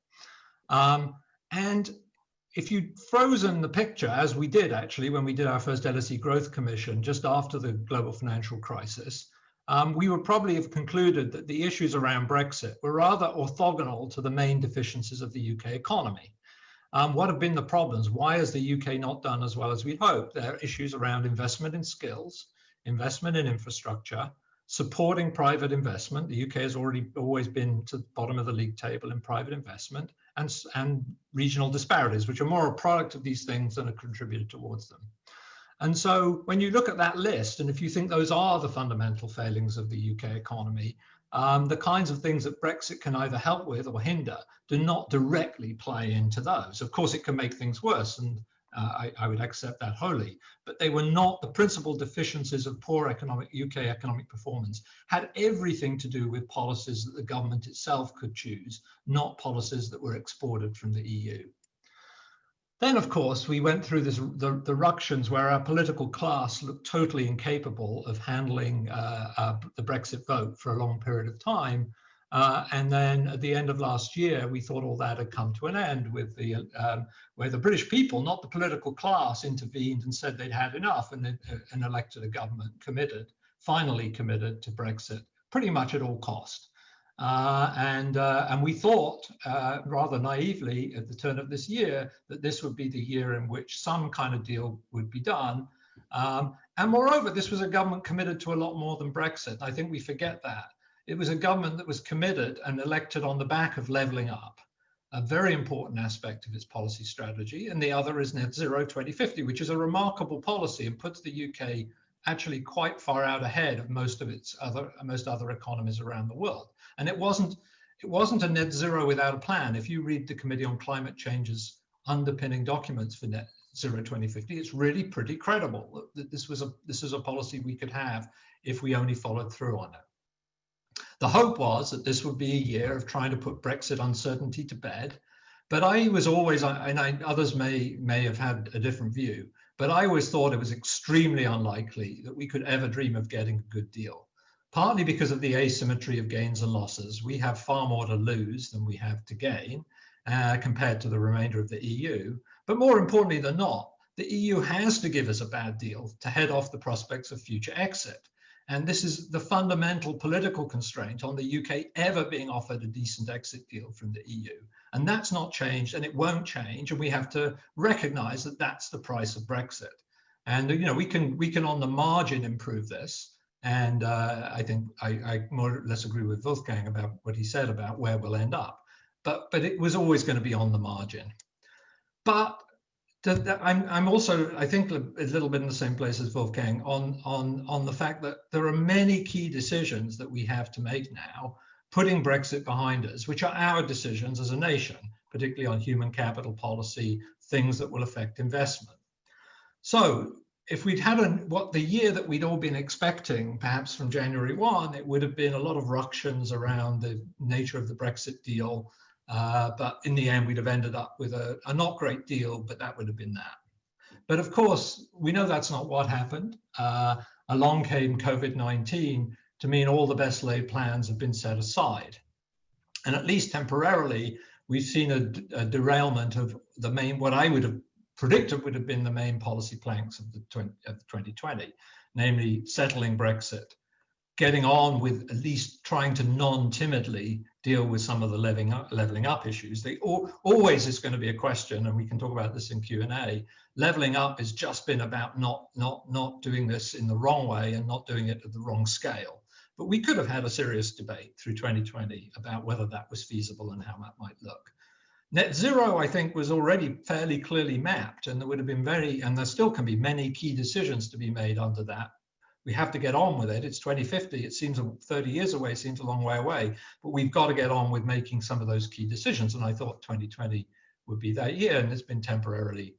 And if you'd frozen the picture, as we did actually when we did our first LSE Growth Commission just after the global financial crisis, we would probably have concluded that the issues around Brexit were rather orthogonal to the main deficiencies of the UK economy. What have been the problems? Why has the UK not done as well as we'd hoped? There are issues around investment in skills, investment in infrastructure, supporting private investment. The UK has always been to the bottom of the league table in private investment, and regional disparities, which are more a product of these things than a contributor towards them. And so when you look at that list, and if you think those are the fundamental failings of the UK economy, the kinds of things that Brexit can either help with or hinder do not directly play into those. Of course, it can make things worse, and I would accept that wholly, but they were not the principal deficiencies of poor UK economic performance, had everything to do with policies that the government itself could choose, not policies that were exported from the EU. Then, of course, we went through the ructions where our political class looked totally incapable of handling the Brexit vote for a long period of time. And then at the end of last year, we thought all that had come to an end with where the British people, not the political class, intervened and said they'd had enough and elected a government finally committed to Brexit pretty much at all cost. And we thought, rather naively at the turn of this year, that this would be the year in which some kind of deal would be done. And moreover, this was a government committed to a lot more than Brexit. I think we forget that. It was a government that was committed and elected on the back of levelling up, a very important aspect of its policy strategy. And the other is net zero 2050, which is a remarkable policy and puts the UK actually quite far out ahead of most other economies around the world. And it wasn't a net zero without a plan. If you read the Committee on Climate Change's underpinning documents for net zero 2050, it's really pretty credible that this is a policy we could have if we only followed through on it. The hope was that this would be a year of trying to put Brexit uncertainty to bed. But I was always, others may have had a different view, but I always thought it was extremely unlikely that we could ever dream of getting a good deal. Partly because of the asymmetry of gains and losses. We have far more to lose than we have to gain compared to the remainder of the EU. But more importantly than not, the EU has to give us a bad deal to head off the prospects of future exit. And this is the fundamental political constraint on the UK ever being offered a decent exit deal from the EU. And that's not changed, and it won't change. And we have to recognize that that's the price of Brexit. And we can on the margin improve this. And I think I more or less agree with Wolfgang about what he said about where we'll end up. But it was always going to be on the margin. But I'm also, I think, a little bit in the same place as Wolfgang on the fact that there are many key decisions that we have to make now, putting Brexit behind us, which are our decisions as a nation, particularly on human capital policy, things that will affect investment. So if we'd had the year that we'd all been expecting, perhaps from January 1, it would have been a lot of ructions around the nature of the Brexit deal. But in the end, we'd have ended up with a not great deal, but that would have been that. But of course, we know that's not what happened. Along came COVID-19 to mean all the best laid plans have been set aside. And at least temporarily, we've seen a derailment of the main, what I would have predicted would have been the main policy planks of 2020, namely settling Brexit, getting on with at least trying to non-timidly deal with some of the leveling up issues. Always is going to be a question, and we can talk about this in Q&A. Leveling up has just been about not doing this in the wrong way and not doing it at the wrong scale. But we could have had a serious debate through 2020 about whether that was feasible and how that might look. Net zero, I think, was already fairly clearly mapped, and there would have been and there still can be many key decisions to be made under that. We have to get on with it. It's 2050. It seems 30 years away, seems a long way away, but we've got to get on with making some of those key decisions. And I thought 2020 would be that year, and it's been temporarily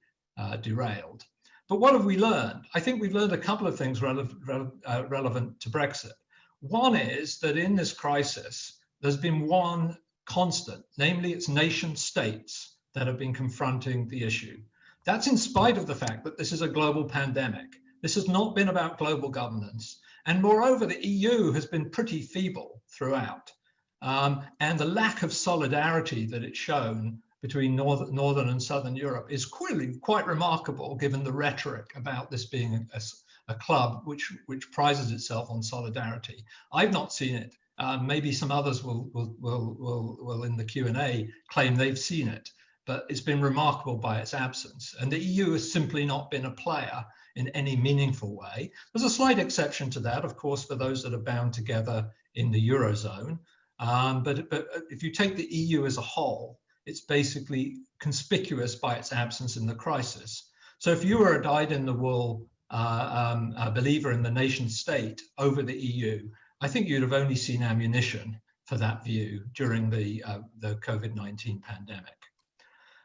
derailed. But what have we learned? I think we've learned a couple of things relevant to Brexit. One is that in this crisis, there's been one constant, namely it's nation states that have been confronting the issue. That's in spite of the fact that this is a global pandemic. This has not been about global governance. And moreover, the EU has been pretty feeble throughout. And the lack of solidarity that it's shown between Northern and Southern Europe is clearly quite remarkable, given the rhetoric about this being a club which prizes itself on solidarity. I've not seen it. Maybe some others will in the Q&A claim they've seen it, but it's been remarkable by its absence. And the EU has simply not been a player in any meaningful way. There's a slight exception to that, of course, for those that are bound together in the Eurozone. But if you take the EU as a whole, it's basically conspicuous by its absence in the crisis. So if you were a dyed-in-the-wool believer in the nation state over the EU, I think you'd have only seen ammunition for that view during the COVID-19 pandemic.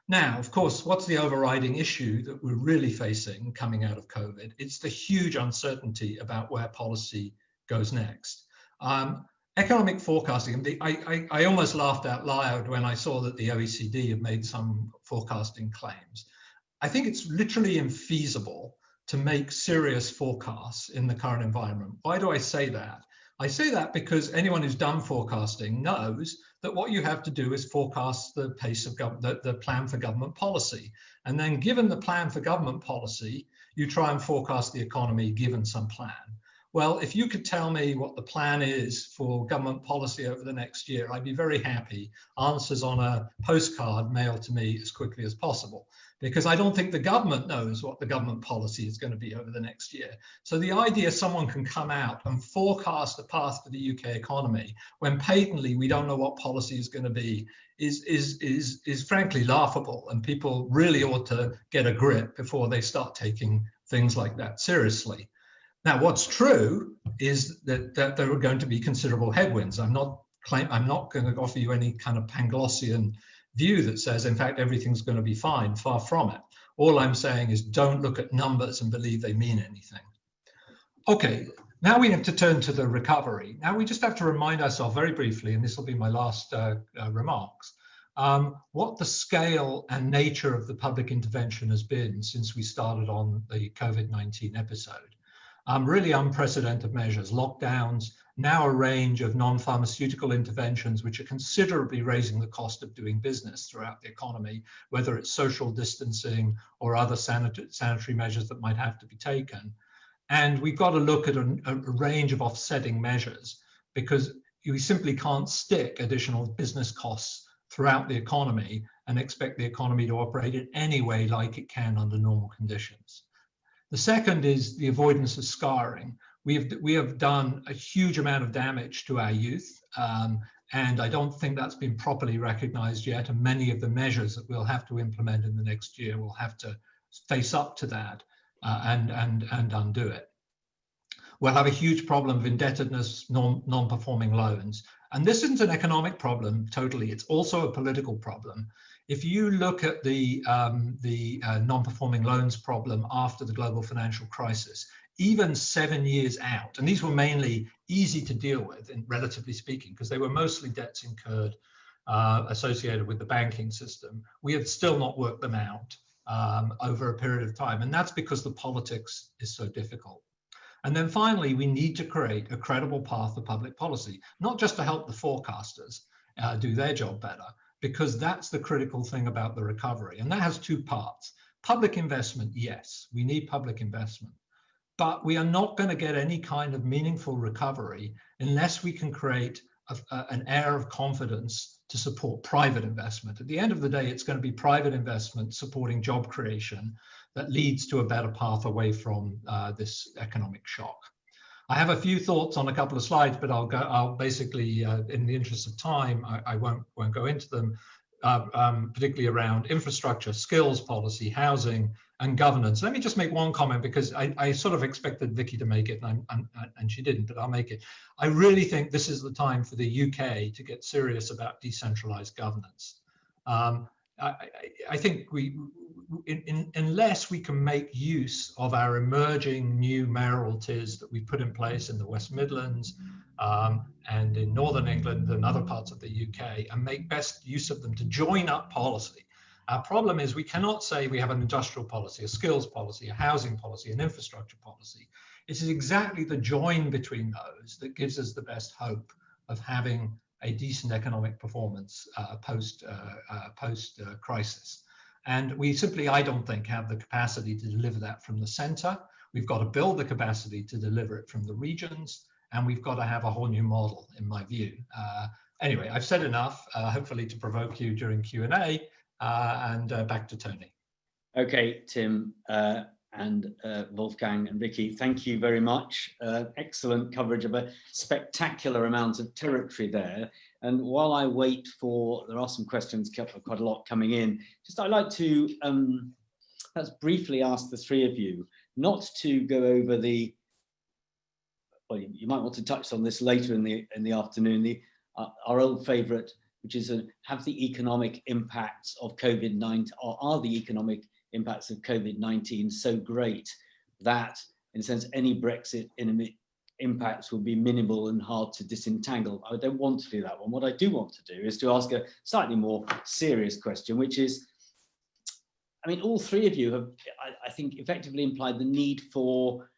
Now, of course, what's the overriding issue that we're really facing coming out of COVID? It's the huge uncertainty about where policy goes next. Economic forecasting, I almost laughed out loud when I saw that the OECD had made some forecasting claims. I think it's literally infeasible to make serious forecasts in the current environment. Why do I say that? I say that because anyone who's done forecasting knows that what you have to do is forecast the pace of the plan for government policy. And then given the plan for government policy, you try and forecast the economy given some plan. Well, if you could tell me what the plan is for government policy over the next year, I'd be very happy. Answers on a postcard mailed to me as quickly as possible, because I don't think the government knows what the government policy is going to be over the next year. So the idea someone can come out and forecast a path for the UK economy when patently we don't know what policy is going to be is frankly laughable, and people really ought to get a grip before they start taking things like that seriously. Now, what's true is that there are going to be considerable headwinds. I'm not going to offer you any kind of Panglossian view that says, in fact, everything's going to be fine. Far from it. All I'm saying is don't look at numbers and believe they mean anything. Okay, now we have to turn to the recovery. Now we just have to remind ourselves very briefly, and this will be my last remarks, what the scale and nature of the public intervention has been since we started on the COVID-19 episode. Really unprecedented measures, lockdowns, now a range of non-pharmaceutical interventions which are considerably raising the cost of doing business throughout the economy, whether it's social distancing or other sanitary measures that might have to be taken. And we've got to look at a range of offsetting measures, because you simply can't stick additional business costs throughout the economy and expect the economy to operate in any way like it can under normal conditions. The second is the avoidance of scarring. We have done a huge amount of damage to our youth, and I don't think that's been properly recognized yet. And many of the measures that we'll have to implement in the next year will have to face up to that and undo it. We'll have a huge problem of indebtedness, non-performing loans. And this isn't an economic problem totally, it's also a political problem. If you look at the non-performing loans problem after the global financial crisis, even 7 years out, and these were mainly easy to deal with, relatively speaking, because they were mostly debts incurred associated with the banking system, we have still not worked them out over a period of time. And that's because the politics is so difficult. And then finally, we need to create a credible path for public policy, not just to help the forecasters do their job better, because that's the critical thing about the recovery. And that has two parts. Public investment, yes, we need public investment, but we are not going to get any kind of meaningful recovery unless we can create an air of confidence to support private investment. At the end of the day, it's going to be private investment supporting job creation that leads to a better path away from this economic shock. I have a few thoughts on a couple of slides, but I'll basically, in the interest of time, I won't go into them, particularly around infrastructure, skills policy, housing, and governance. Let me just make one comment, because I sort of expected Vicky to make it, and she didn't, but I'll make it. I really think this is the time for the UK to get serious about decentralized governance. I think unless we can make use of our emerging new mayoralties that we put in place in the West Midlands and in Northern England and other parts of the UK, and make best use of them to join up policy. Our problem is we cannot say we have an industrial policy, a skills policy, a housing policy, an infrastructure policy. It is exactly the join between those that gives us the best hope of having a decent economic performance post crisis. And we simply, I don't think, have the capacity to deliver that from the center. We've got to build the capacity to deliver it from the regions, and we've got to have a whole new model, in my view. Anyway, I've said enough, hopefully to provoke you during Q&A, and back to Tony. Okay, Tim and Wolfgang and Vicky, thank you very much. Excellent coverage of a spectacular amount of territory there. And while I wait for, there are some questions, quite a lot coming in, just I'd like to perhaps briefly ask the three of you not to go over the, well, you might want to touch on this later in the afternoon, our old favourite, which is have the economic impacts of COVID-19, or are the economic impacts of COVID-19 so great that, in a sense, any Brexit impacts will be minimal and hard to disentangle? I don't want to do that one. What I do want to do is to ask a slightly more serious question, which is, I mean, all three of you have, I think, effectively implied the need for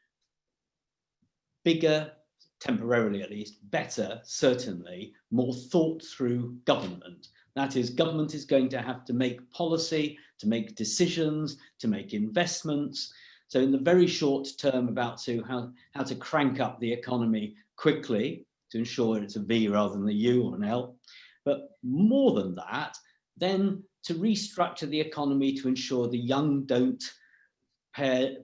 bigger, temporarily at least, better, certainly, more thought through government. That is, government is going to have to make policy, to make decisions, to make investments. So in the very short term, about how to crank up the economy quickly to ensure it's a V rather than a U or an L. But more than that, then to restructure the economy to ensure the young don't pay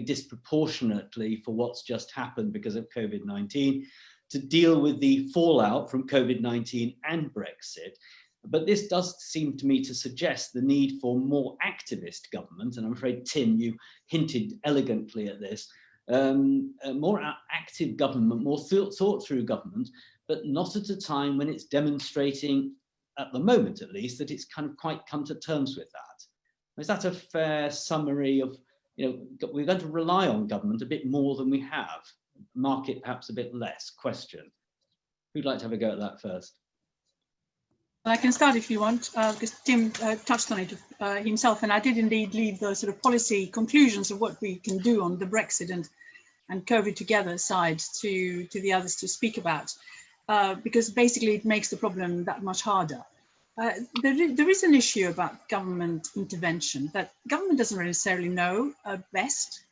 disproportionately for what's just happened because of COVID-19, to deal with the fallout from COVID-19 and Brexit. But this does seem to me to suggest the need for more activist government, and I'm afraid, Tim, you hinted elegantly at this, more active government, more thought through government, but not at a time when it's demonstrating, at the moment at least, that it's kind of quite come to terms with that. Is that a fair summary of, we're going to rely on government a bit more than we have, market perhaps a bit less? Question. Who'd like to have a go at that first? I can start if you want, because Tim touched on it himself, and I did indeed leave those sort of policy conclusions of what we can do on the Brexit and COVID together side to the others to speak about, because basically it makes the problem that much harder. There is an issue about government intervention that government doesn't necessarily know best.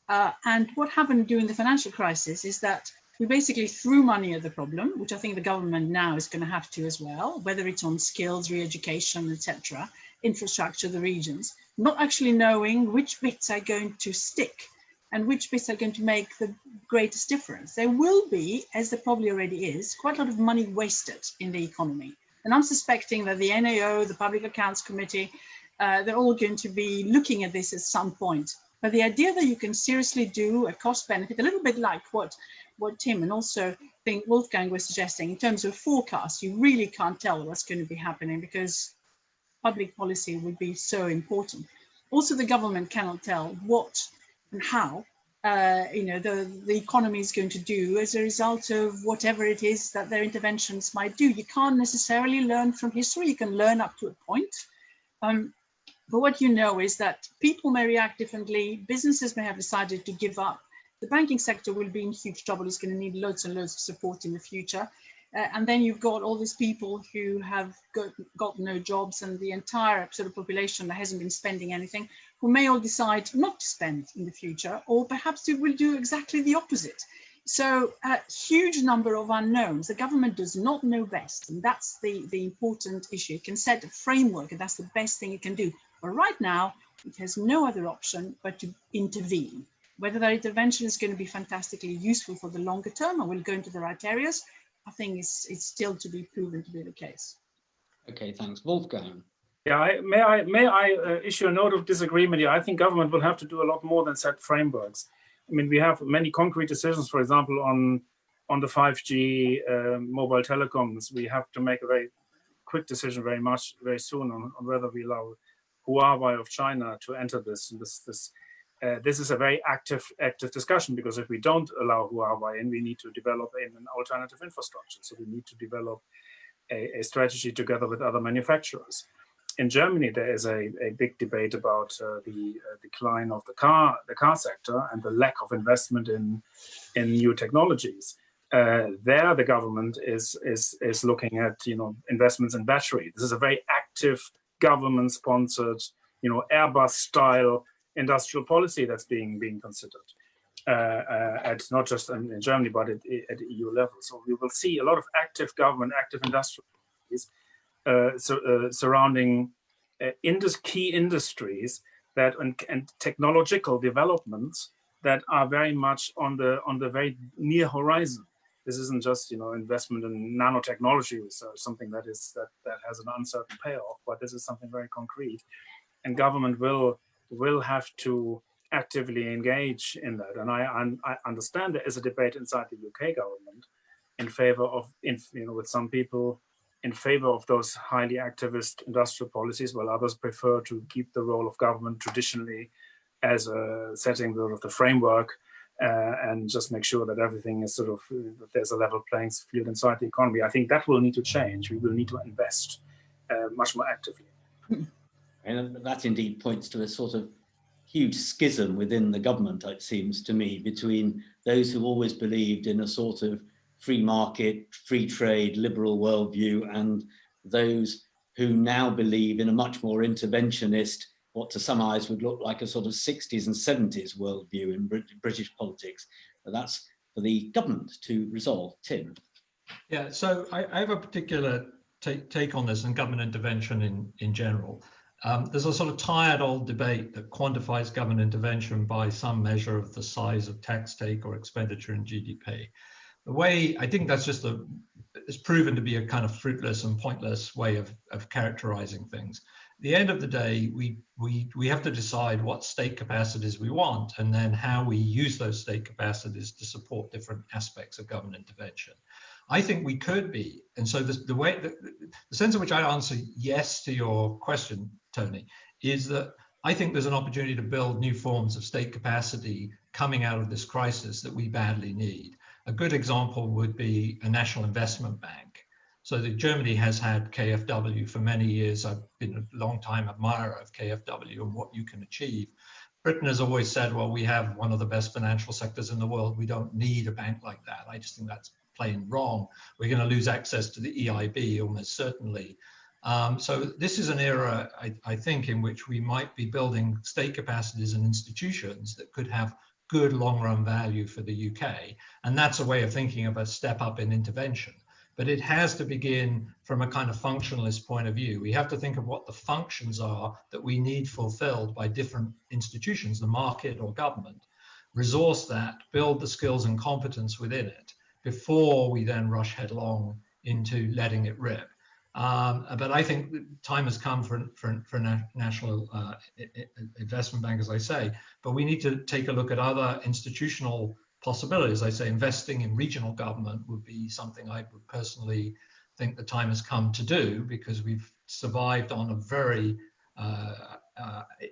And what happened during the financial crisis is that we basically threw money at the problem, which I think the government now is going to have to as well, whether it's on skills, re-education, etc., infrastructure, the regions, not actually knowing which bits are going to stick and which bits are going to make the greatest difference. There will be, as there probably already is, quite a lot of money wasted in the economy. And I'm suspecting that the NAO, the Public Accounts Committee, they're all going to be looking at this at some point. But the idea that you can seriously do a cost benefit, a little bit like what Tim and also I think Wolfgang was suggesting in terms of forecasts, you really can't tell what's going to be happening because public policy would be so important. Also, the government cannot tell what and how the economy is going to do as a result of whatever it is that their interventions might do. You can't necessarily learn from history. You can learn up to a point. But what you know is that people may react differently. Businesses may have decided to give up. The banking sector will be in huge trouble. It's going to need loads and loads of support in the future. And then you've got all these people who have got no jobs, and the entire sort of population that hasn't been spending anything, who may all decide not to spend in the future, or perhaps they will do exactly the opposite. So a huge number of unknowns. The government does not know best, and that's the important issue. It can set a framework, and that's the best thing it can do. But right now, it has no other option but to intervene. Whether that intervention is going to be fantastically useful for the longer term or will go into the right areas, I think it's still to be proven to be the case. Okay, thanks. Wolfgang. Yeah, may I issue a note of disagreement here? I think government will have to do a lot more than set frameworks. I mean, we have many concrete decisions, for example, on the 5G mobile telecoms. We have to make a very quick decision very soon on whether we allow Huawei of China to enter this. This is a very active discussion, because if we don't allow Huawei in, we need to develop an alternative infrastructure. So we need to develop a strategy together with other manufacturers. In Germany, there is a big debate about the decline of the car sector and the lack of investment in new technologies. there the government is looking at, you know, investments in battery. This is a very active government-sponsored, you know, Airbus-style industrial policy that's being considered at not just in Germany but at EU level. So we will see a lot of active government, active industrial policies surrounding key industries that and technological developments that are very much on the very near horizon. This isn't just, you know, investment in nanotechnology research, something that has an uncertain payoff, but this is something very concrete, and government will have to actively engage in that. And I understand there is a debate inside the UK government in favor of, you know, with some people in favor of those highly activist industrial policies, while others prefer to keep the role of government traditionally as setting the framework and just make sure that everything is sort of, that there's a level playing field inside the economy. I think that will need to change. We will need to invest much more actively. And that indeed points to a sort of huge schism within the government, it seems to me, between those who always believed in a sort of free market, free trade, liberal worldview, and those who now believe in a much more interventionist, what to some eyes would look like a sort of 60s and 70s worldview in British politics. But that's for the government to resolve. Tim. Yeah, so I have a particular take on this and government intervention in general. There's a sort of tired old debate that quantifies government intervention by some measure of the size of tax take or expenditure in GDP. The way, I think that's just it's proven to be a kind of fruitless and pointless way of characterizing things. At the end of the day, we have to decide what state capacities we want and then how we use those state capacities to support different aspects of government intervention. I think we could be, and so the sense in which I answer yes to your question, Tony, is that I think there's an opportunity to build new forms of state capacity coming out of this crisis that we badly need. A good example would be a national investment bank. So that Germany has had KfW for many years. I've been a long time admirer of KfW and what you can achieve. Britain has always said, well, we have one of the best financial sectors in the world. We don't need a bank like that. I just think that's plain wrong. We're going to lose access to the EIB almost certainly. So this is an era, I think, in which we might be building state capacities and institutions that could have good long-run value for the UK. And that's a way of thinking of a step up in intervention. But it has to begin from a kind of functionalist point of view. We have to think of what the functions are that we need fulfilled by different institutions, the market or government, resource that, build the skills and competence within it before we then rush headlong into letting it rip. But I think time has come for National Investment Bank, as I say, but we need to take a look at other institutional possibilities. I say investing in regional government would be something I would personally think the time has come to do, because we've survived on a very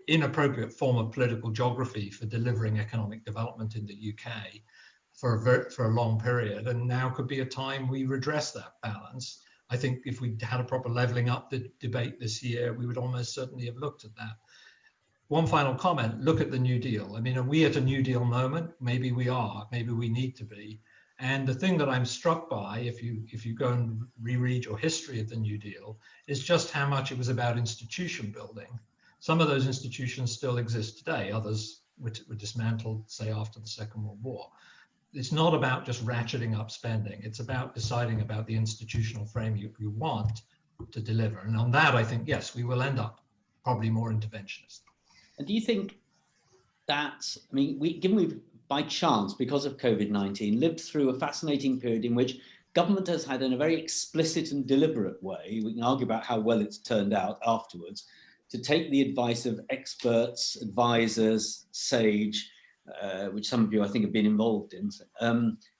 inappropriate form of political geography for delivering economic development in the UK for a long period, and now could be a time we redress that balance. I think if we had a proper levelling up the debate this year, we would almost certainly have looked at that. One final comment, look at the New Deal. I mean, are we at a New Deal moment? Maybe we are, maybe we need to be. And the thing that I'm struck by, if you go and reread your history of the New Deal, is just how much it was about institution building. Some of those institutions still exist today. Others were dismantled, say, after the Second World War. It's not about just ratcheting up spending. It's about deciding about the institutional frame you want to deliver. And on that, I think, yes, we will end up probably more interventionist. And do you think that, I mean, given we've, by chance, because of COVID-19, lived through a fascinating period in which government has had, in a very explicit and deliberate way, we can argue about how well it's turned out afterwards, to take the advice of experts, advisors, SAGE, which some of you, I think, have been involved in,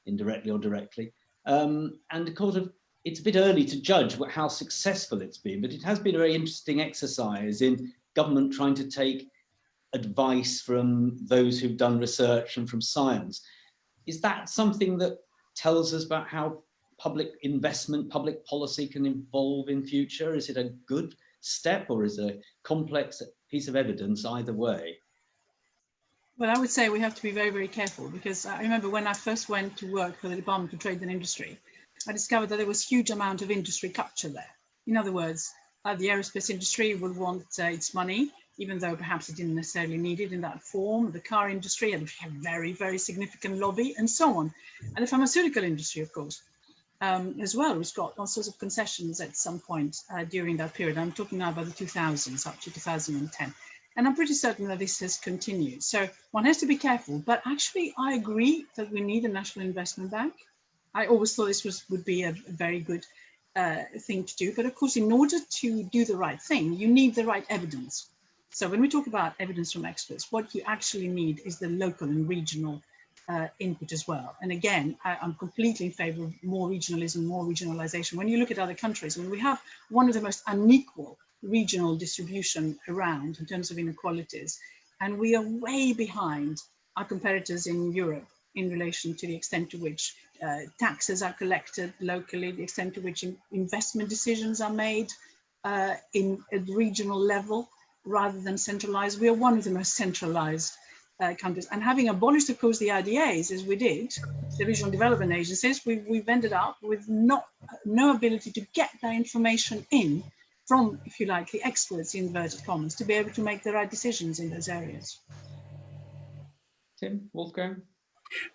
indirectly or directly. And kind of, it's a bit early to judge how successful it's been, but it has been a very interesting exercise in government trying to take advice from those who've done research and from science. Is that something that tells us about how public investment, public policy can evolve in future? Is it a good step, or is it a complex piece of evidence either way? Well, I would say we have to be very, very careful, because I remember when I first went to work for the Department for Trade and Industry, I discovered that there was huge amount of industry capture there. In other words, the aerospace industry would want its money, even though perhaps it didn't necessarily need it in that form. The car industry had a very, very significant lobby, and so on. And the pharmaceutical industry, of course, as well, which got all sorts of concessions at some point during that period. I'm talking now about the 2000s up to 2010. And I'm pretty certain that this has continued. So one has to be careful. But actually, I agree that we need a national investment bank. I always thought this would be a very good thing to do. But of course, in order to do the right thing, you need the right evidence. So when we talk about evidence from experts, what you actually need is the local and regional input as well. And again, I'm completely in favor of more regionalism, more regionalization. When you look at other countries, when we have one of the most unequal regional distribution around in terms of inequalities, and we are way behind our competitors in Europe in relation to the extent to which taxes are collected locally, the extent to which investment decisions are made in a regional level rather than centralized. We are one of the most centralized countries. And having abolished, of course, the IDAs, as we did, the regional development agencies, we've ended up with no ability to get that information in from, if you like, the experts, in inverted commas, to be able to make the right decisions in those areas. Tim, Wolfgang?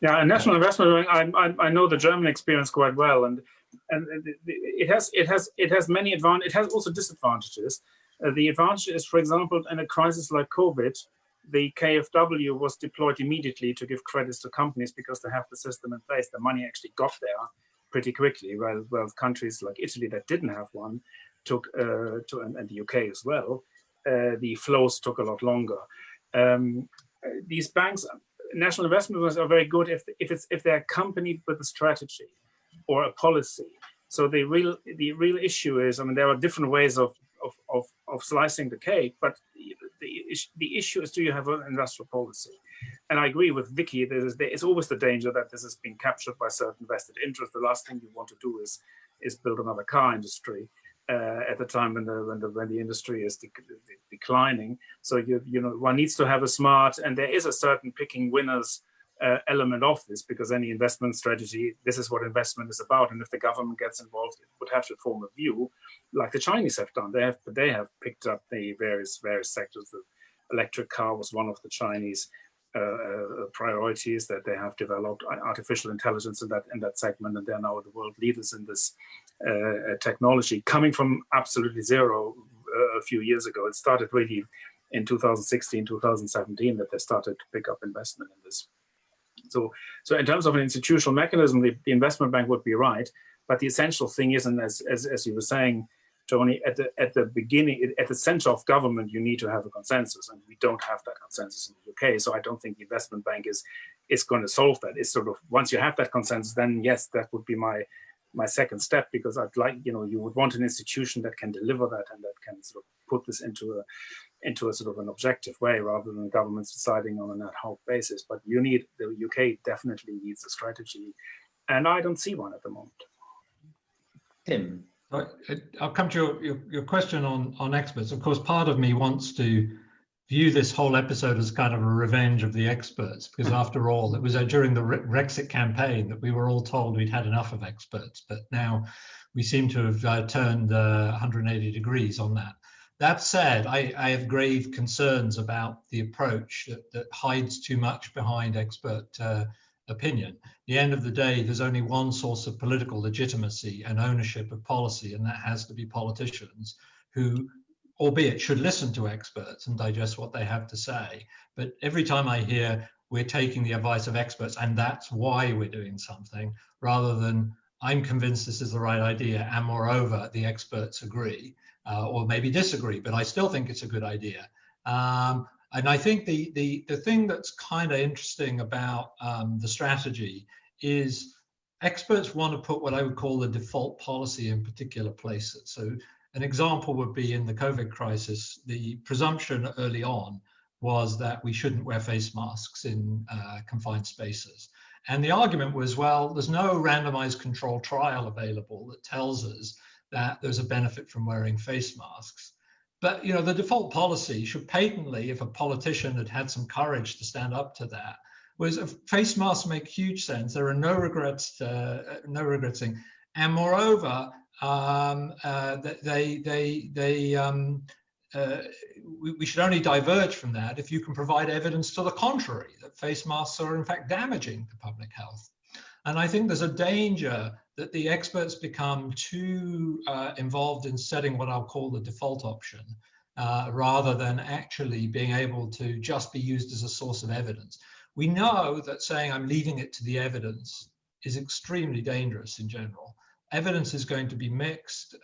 Yeah, a national investment bank, I know the German experience quite well, and it has many advantages. It has also disadvantages. The advantage is, for example, in a crisis like COVID, the KfW was deployed immediately to give credits to companies because they have the system in place. The money actually got there pretty quickly, while countries like Italy that didn't have one took, and the UK as well, the flows took a lot longer. These banks, national investment banks, are very good if they're accompanied with a strategy or a policy. So the real issue is, I mean, there are different ways of slicing the cake, but the issue is, do you have an industrial policy? And I agree with Vicky, there is always the danger that this has been captured by certain vested interests. The last thing you want to do is build another car industry at the time when the industry is declining. So you know, one needs to have a smart, and there is a certain picking winners element of this, because any investment strategy, this is what investment is about. And if the government gets involved, it would have to form a view, like the Chinese have done. They have picked up the various sectors. The electric car was one of the Chinese priorities that they have developed. Artificial intelligence in that segment, and they're now the world leaders in this technology, coming from absolutely zero a few years ago. It started really in 2016, 2017 that they started to pick up investment in this. So in terms of an institutional mechanism, the investment bank would be right. But the essential thing is, and as you were saying, Tony, at the beginning, at the center of government, you need to have a consensus, and we don't have that consensus in the UK. So I don't think the investment bank is going to solve that. It's sort of, once you have that consensus, then yes, that would be my second step, because I'd like, you know, you would want an institution that can deliver that and that can sort of put this into a sort of an objective way, rather than governments deciding on an ad hoc basis. But the UK definitely needs a strategy, and I don't see one at the moment. Tim. I'll come to your question on experts. Of course, part of me wants to view this whole episode as kind of a revenge of the experts, because after all, it was during the Brexit campaign that we were all told we'd had enough of experts, but now we seem to have turned 180 degrees on that. That said, I have grave concerns about the approach that hides too much behind expert opinion. At the end of the day, there's only one source of political legitimacy and ownership of policy, and that has to be politicians who, albeit, should listen to experts and digest what they have to say. But every time I hear we're taking the advice of experts and that's why we're doing something, rather than I'm convinced this is the right idea, and moreover, the experts agree, or maybe disagree, but I still think it's a good idea. And I think the thing that's kind of interesting about the strategy is experts want to put what I would call the default policy in particular places. So an example would be in the COVID crisis, the presumption early on was that we shouldn't wear face masks in confined spaces. And the argument was, well, there's no randomized control trial available that tells us that there's a benefit from wearing face masks. But the default policy should patently, if a politician had had some courage to stand up to that, was face masks make huge sense. There are no regrets, and moreover, we should only diverge from that if you can provide evidence to the contrary, that face masks are in fact damaging to public health. And I think there's a danger that the experts become too involved in setting what I'll call the default option, rather than actually being able to just be used as a source of evidence. We know that saying I'm leaving it to the evidence is extremely dangerous in general. Evidence is going to be mixed,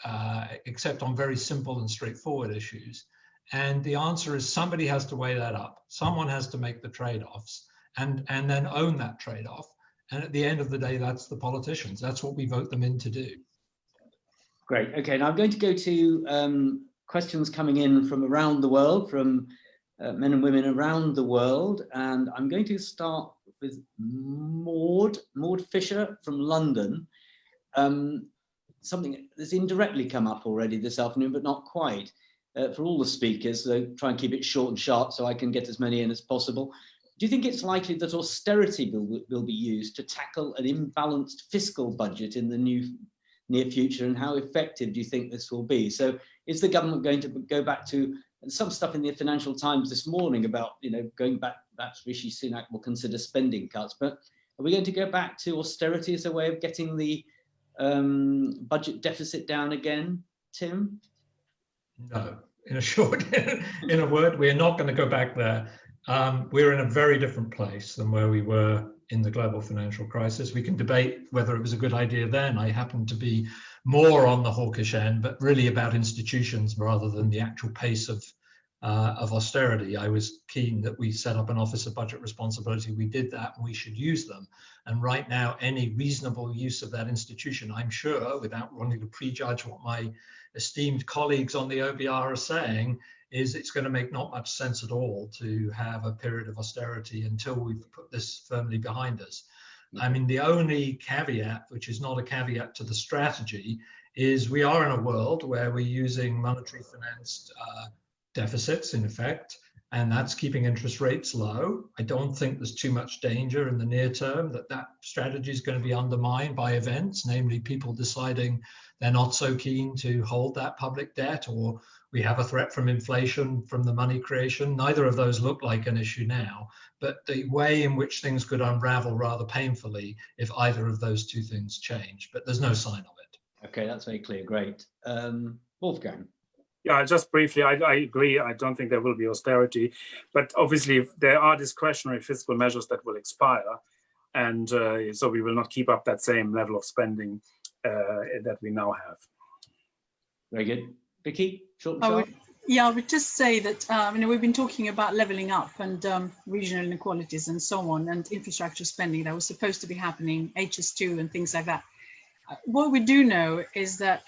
except on very simple and straightforward issues. And the answer is somebody has to weigh that up. Someone has to make the trade-offs and then own that trade-off. And at the end of the day, that's the politicians. That's what we vote them in to do. Great. Okay, now I'm going to go to questions coming in from around the world, from men and women around the world. And I'm going to start with Maud Fisher from London. Something that's indirectly come up already this afternoon, but not quite, for all the speakers. So try and keep it short and sharp so I can get as many in as possible. Do you think it's likely that austerity will be used to tackle an imbalanced fiscal budget in the near future, and how effective do you think this will be? So is the government going to go back to some stuff in the Financial Times this morning about, going back, perhaps Rishi Sunak will consider spending cuts, but are we going to go back to austerity as a way of getting the budget deficit down again, Tim? No, in a word, we're not going to go back there. We're in a very different place than where we were in the global financial crisis. We can debate whether it was a good idea then. I happen to be more on the hawkish end, but really about institutions rather than the actual pace of austerity. I was keen that we set up an Office of Budget Responsibility. We did that, and we should use them. And right now, any reasonable use of that institution, I'm sure, without wanting to prejudge what my esteemed colleagues on the OBR are saying, is it's going to make not much sense at all to have a period of austerity until we've put this firmly behind us. I mean, the only caveat, which is not a caveat to the strategy, is we are in a world where we're using monetary financed deficits, in effect, and that's keeping interest rates low. I don't think there's too much danger in the near term that strategy is going to be undermined by events, namely people deciding they're not so keen to hold that public debt, or we have a threat from inflation from the money creation. Neither of those look like an issue now, but the way in which things could unravel rather painfully if either of those two things change, but there's no sign of it. Okay, that's very clear. Great. Wolfgang. Yeah, just briefly, I agree. I don't think there will be austerity, but obviously there are discretionary fiscal measures that will expire. And so we will not keep up that same level of spending that we now have. Very good. Vicky, short and sharp. I would just say that we've been talking about levelling up and regional inequalities and so on, and infrastructure spending that was supposed to be happening, HS2 and things like that. What we do know is that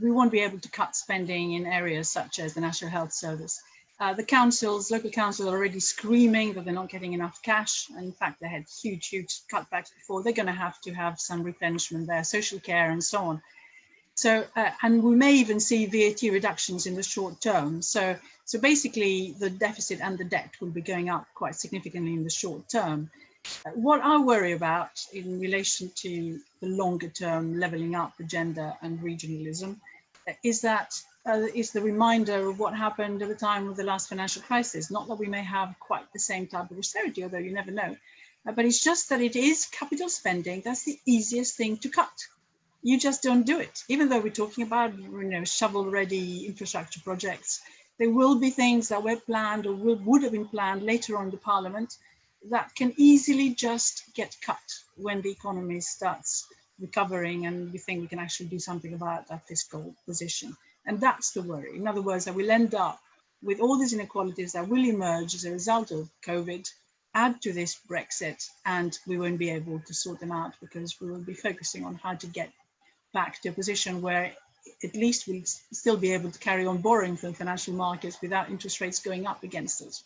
we won't be able to cut spending in areas such as the National Health Service. The councils, local councils, are already screaming that they're not getting enough cash. And in fact, they had huge cutbacks before. They're going to have some replenishment there, social care and so on. So, and we may even see VAT reductions in the short term. So basically, the deficit and the debt will be going up quite significantly in the short term. What I worry about in relation to the longer term levelling up agenda and regionalism is that is the reminder of what happened at the time of the last financial crisis. Not that we may have quite the same type of austerity, although you never know, but it's just that it is capital spending. That's the easiest thing to cut. You just don't do it. Even though we're talking about shovel-ready infrastructure projects, there will be things that were planned or would have been planned later on in the Parliament that can easily just get cut when the economy starts recovering and we think we can actually do something about that fiscal position. And that's the worry. In other words, that we'll end up with all these inequalities that will emerge as a result of COVID, add to this Brexit, and we won't be able to sort them out because we will be focusing on how to get back to a position where at least we'll still be able to carry on borrowing from financial markets without interest rates going up against us.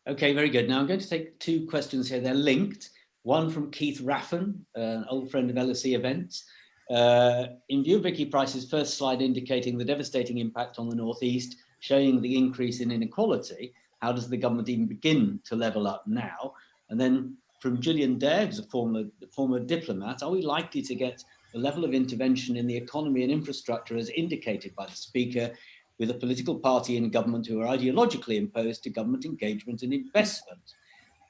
Okay, very good. Now I'm going to take two questions here. They're linked. One from Keith Raffan, an old friend of LSE events. In view of Vicky Pryce's first slide indicating the devastating impact on the Northeast, showing the increase in inequality, how does the government even begin to level up now? And then from Gillian Dare, who's a former diplomat, are we likely to get the level of intervention in the economy and infrastructure as indicated by the speaker, with a political party in government who are ideologically opposed to government engagement and investment?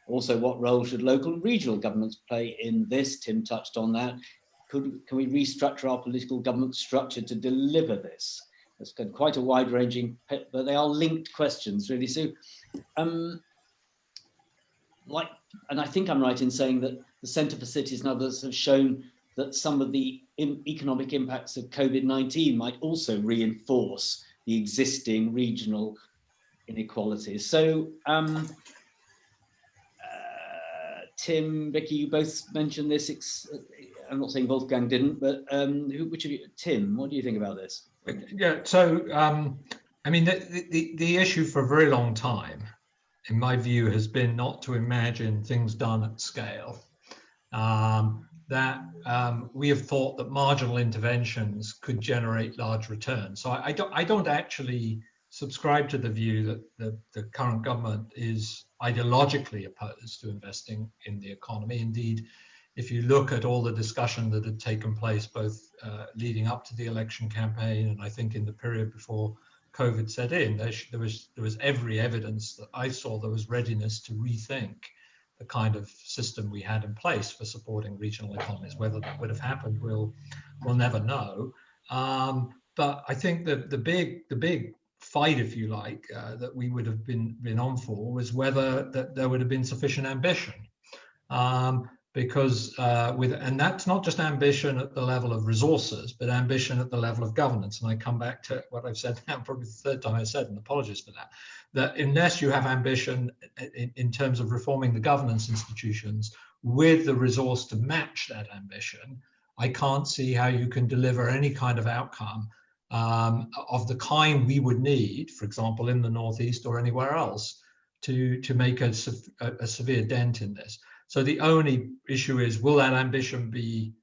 Also, what role should local and regional governments play in this? Tim touched on that. Can we restructure our political government structure to deliver this? It's got quite a wide-ranging, but they are linked questions, really. So, and I think I'm right in saying that the Centre for Cities and others have shown that some of the economic impacts of COVID-19 might also reinforce the existing regional inequalities. So, Tim, Vicky, you both mentioned this. I'm not saying Wolfgang didn't, but which of you? Tim, what do you think about this? Yeah, so I mean, the issue for a very long time, in my view, has been not to imagine things done at scale. We have thought that marginal interventions could generate large returns. So I don't actually subscribe to the view that the current government is ideologically opposed to investing in the economy. Indeed, if you look at all the discussion that had taken place, both leading up to the election campaign and I think in the period before COVID set in, there was every evidence that I saw there was readiness to rethink the kind of system we had in place for supporting regional economies. Whether that would have happened, we'll never know. But I think that the big fight, if you like, that we would have been on for was whether that there would have been sufficient ambition. Because and that's not just ambition at the level of resources, but ambition at the level of governance. And I come back to what I've said now, probably the third time I said, and apologies for that unless you have ambition in terms of reforming the governance institutions with the resource to match that ambition, I can't see how you can deliver any kind of outcome of the kind we would need, for example, in the Northeast or anywhere else, to make a severe dent in this. So the only issue is, will that ambition be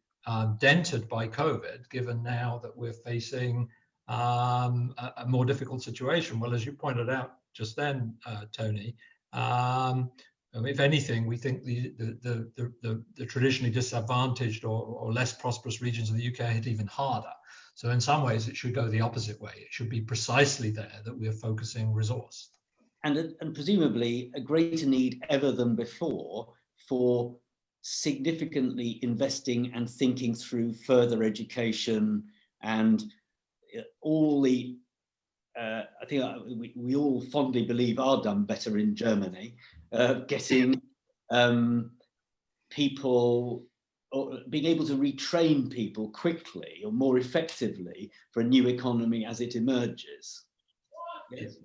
dented by COVID, given now that we're facing a more difficult situation? Well, as you pointed out just then, Tony, if anything, we think the traditionally disadvantaged or less prosperous regions of the UK hit even harder. So in some ways, it should go the opposite way. It should be precisely there that we're focusing resource. And presumably a greater need ever than before for significantly investing and thinking through further education and all the, I think we all fondly believe are done better in Germany, getting people, or being able to retrain people quickly or more effectively for a new economy as it emerges. Yes.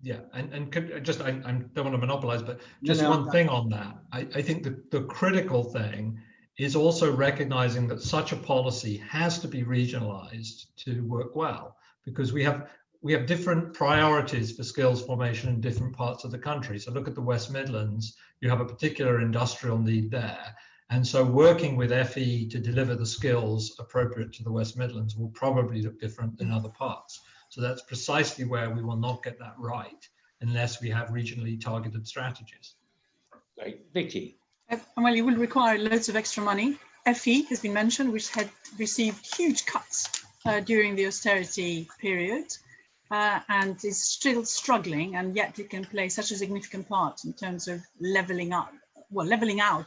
Yeah, and just I don't want to monopolize, but just one thing on that. I think the critical thing is also recognizing that such a policy has to be regionalized to work well, because we have different priorities for skills formation in different parts of the country. So look at the West Midlands, you have a particular industrial need there. And so working with FE to deliver the skills appropriate to the West Midlands will probably look different than other parts. So that's precisely where we will not get that right unless we have regionally targeted strategies. Great. Vicky. Well, it will require loads of extra money. FE has been mentioned, which had received huge cuts during the austerity period and is still struggling, and yet it can play such a significant part in terms of leveling out,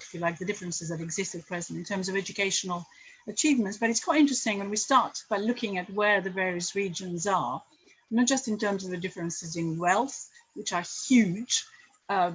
if you like, the differences that exist at present in terms of educational achievements. But it's quite interesting when we start by looking at where the various regions are, not just in terms of the differences in wealth, which are huge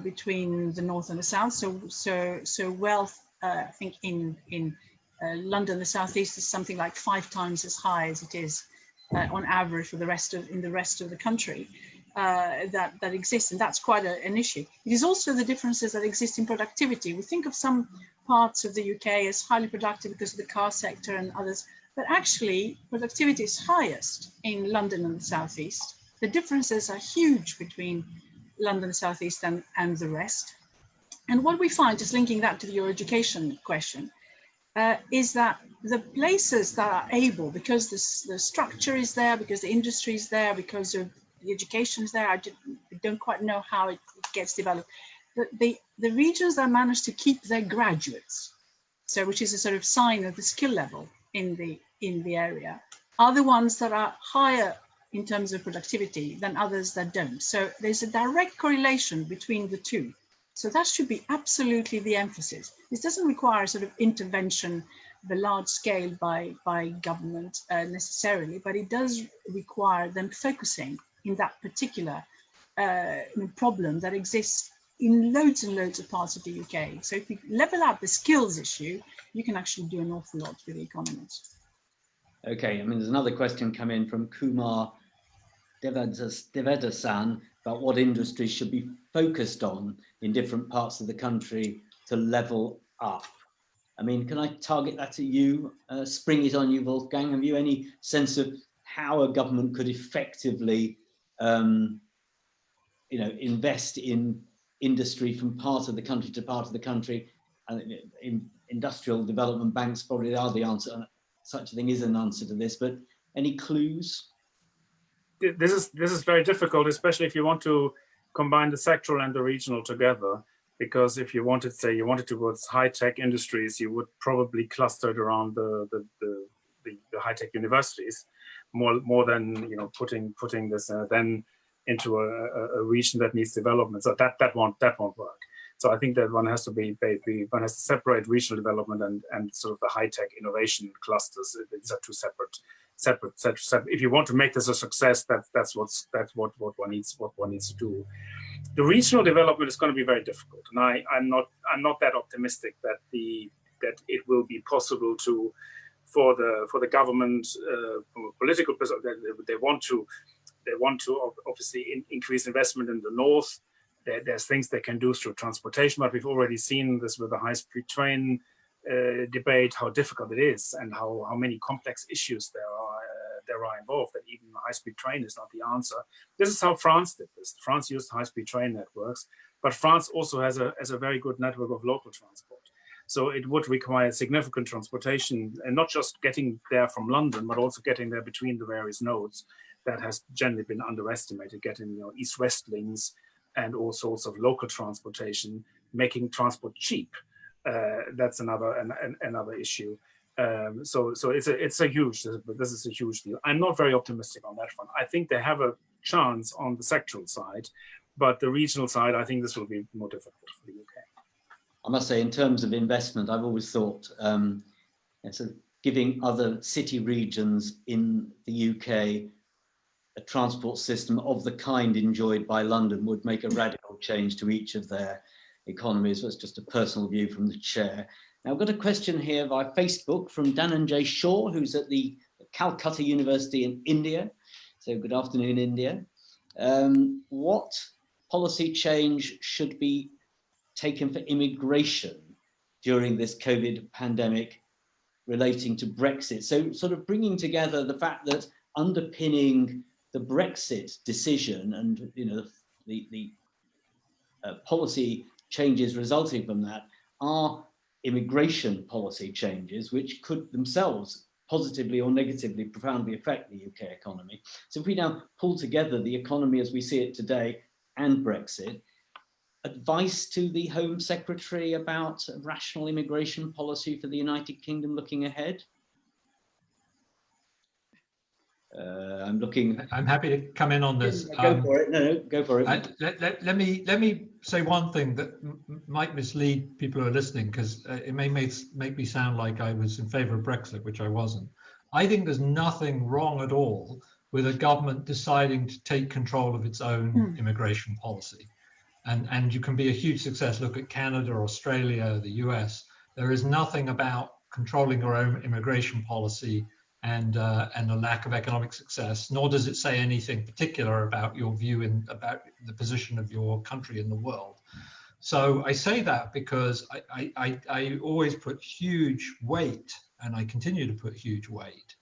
between the north and the south. So wealth, I think in London, the southeast is something like 5 times as high as it is on average for the rest of the country that exists, and that's quite an issue. It is also the differences that exist in productivity. We think of some parts of the UK as highly productive because of the car sector and others, but actually productivity is highest in London and the southeast. The differences are huge between London, the southeast and the rest. And what we find, just linking that to your education question, is that the places that are able, because the structure is there, because the industry is there, because of the education's there. I don't quite know how it gets developed. The regions that manage to keep their graduates, so which is a sort of sign of the skill level in the area, are the ones that are higher in terms of productivity than others that don't. So there's a direct correlation between the two. So that should be absolutely the emphasis. This doesn't require sort of intervention, the large scale by government necessarily, but it does require them focusing in that particular problem that exists in loads and loads of parts of the UK. So if you level out the skills issue, you can actually do an awful lot with the economists. Okay, I mean, there's another question come in from Kumar Devedasan about what industries should be focused on in different parts of the country to level up. I mean, can I target that at you, spring it on you, Wolfgang? Have you any sense of how a government could effectively, invest in industry from part of the country to part of the country? In industrial development banks probably are the answer. Such a thing is an answer to this, but any clues? This is very difficult, especially if you want to combine the sectoral and the regional together. Because if you wanted, say, towards high-tech industries, you would probably cluster it around the high-tech universities more than putting this then into a region that needs development. So that won't work. So I think that one has to separate regional development and sort of the high-tech innovation clusters. These are two separate. If you want to make this a success, that's what one needs to do. The regional development is going to be very difficult, and I'm not that optimistic that it will be possible for the government from a political perspective. They want to obviously increase investment in the north. There's things they can do through transportation, but we've already seen this with the high-speed train debate, how difficult it is and how many complex issues there are involved, that even a high-speed train is not the answer. This is how France did this. France used high-speed train networks, but France also has a very good network of local transport. So it would require significant transportation, and not just getting there from London, but also getting there between the various nodes. That has generally been underestimated, getting east-west links and all sorts of local transportation, making transport cheap. That's another issue. So this is a huge deal. I'm not very optimistic on that front. I think they have a chance on the sectoral side, but the regional side, I think this will be more difficult for the UK. I must say, in terms of investment, I've always thought sort of giving other city regions in the UK a transport system of the kind enjoyed by London would make a radical change to each of their economies. That's just a personal view from the chair. Now, I've got a question here via Facebook from Dhananjay Shaw, who's at the Calcutta University in India. So good afternoon, India. What policy change should be taken for immigration during this COVID pandemic relating to Brexit? So sort of bringing together the fact that underpinning the Brexit decision and the policy changes resulting from that are immigration policy changes, which could themselves positively or negatively profoundly affect the UK economy. So if we now pull together the economy as we see it today and Brexit, advice to the Home Secretary about rational immigration policy for the United Kingdom looking ahead? I'm happy to come in on this. Go for it. No, go for it. Let me say one thing that might mislead people who are listening, because it may make me sound like I was in favour of Brexit, which I wasn't. I think there's nothing wrong at all with a government deciding to take control of its own immigration policy. And you can be a huge success. Look at Canada, Australia, the US. There is nothing about controlling your own immigration policy and a lack of economic success, nor does it say anything particular about your view about the position of your country in the world. So I say that because I always put huge weight, and I continue to put huge weight,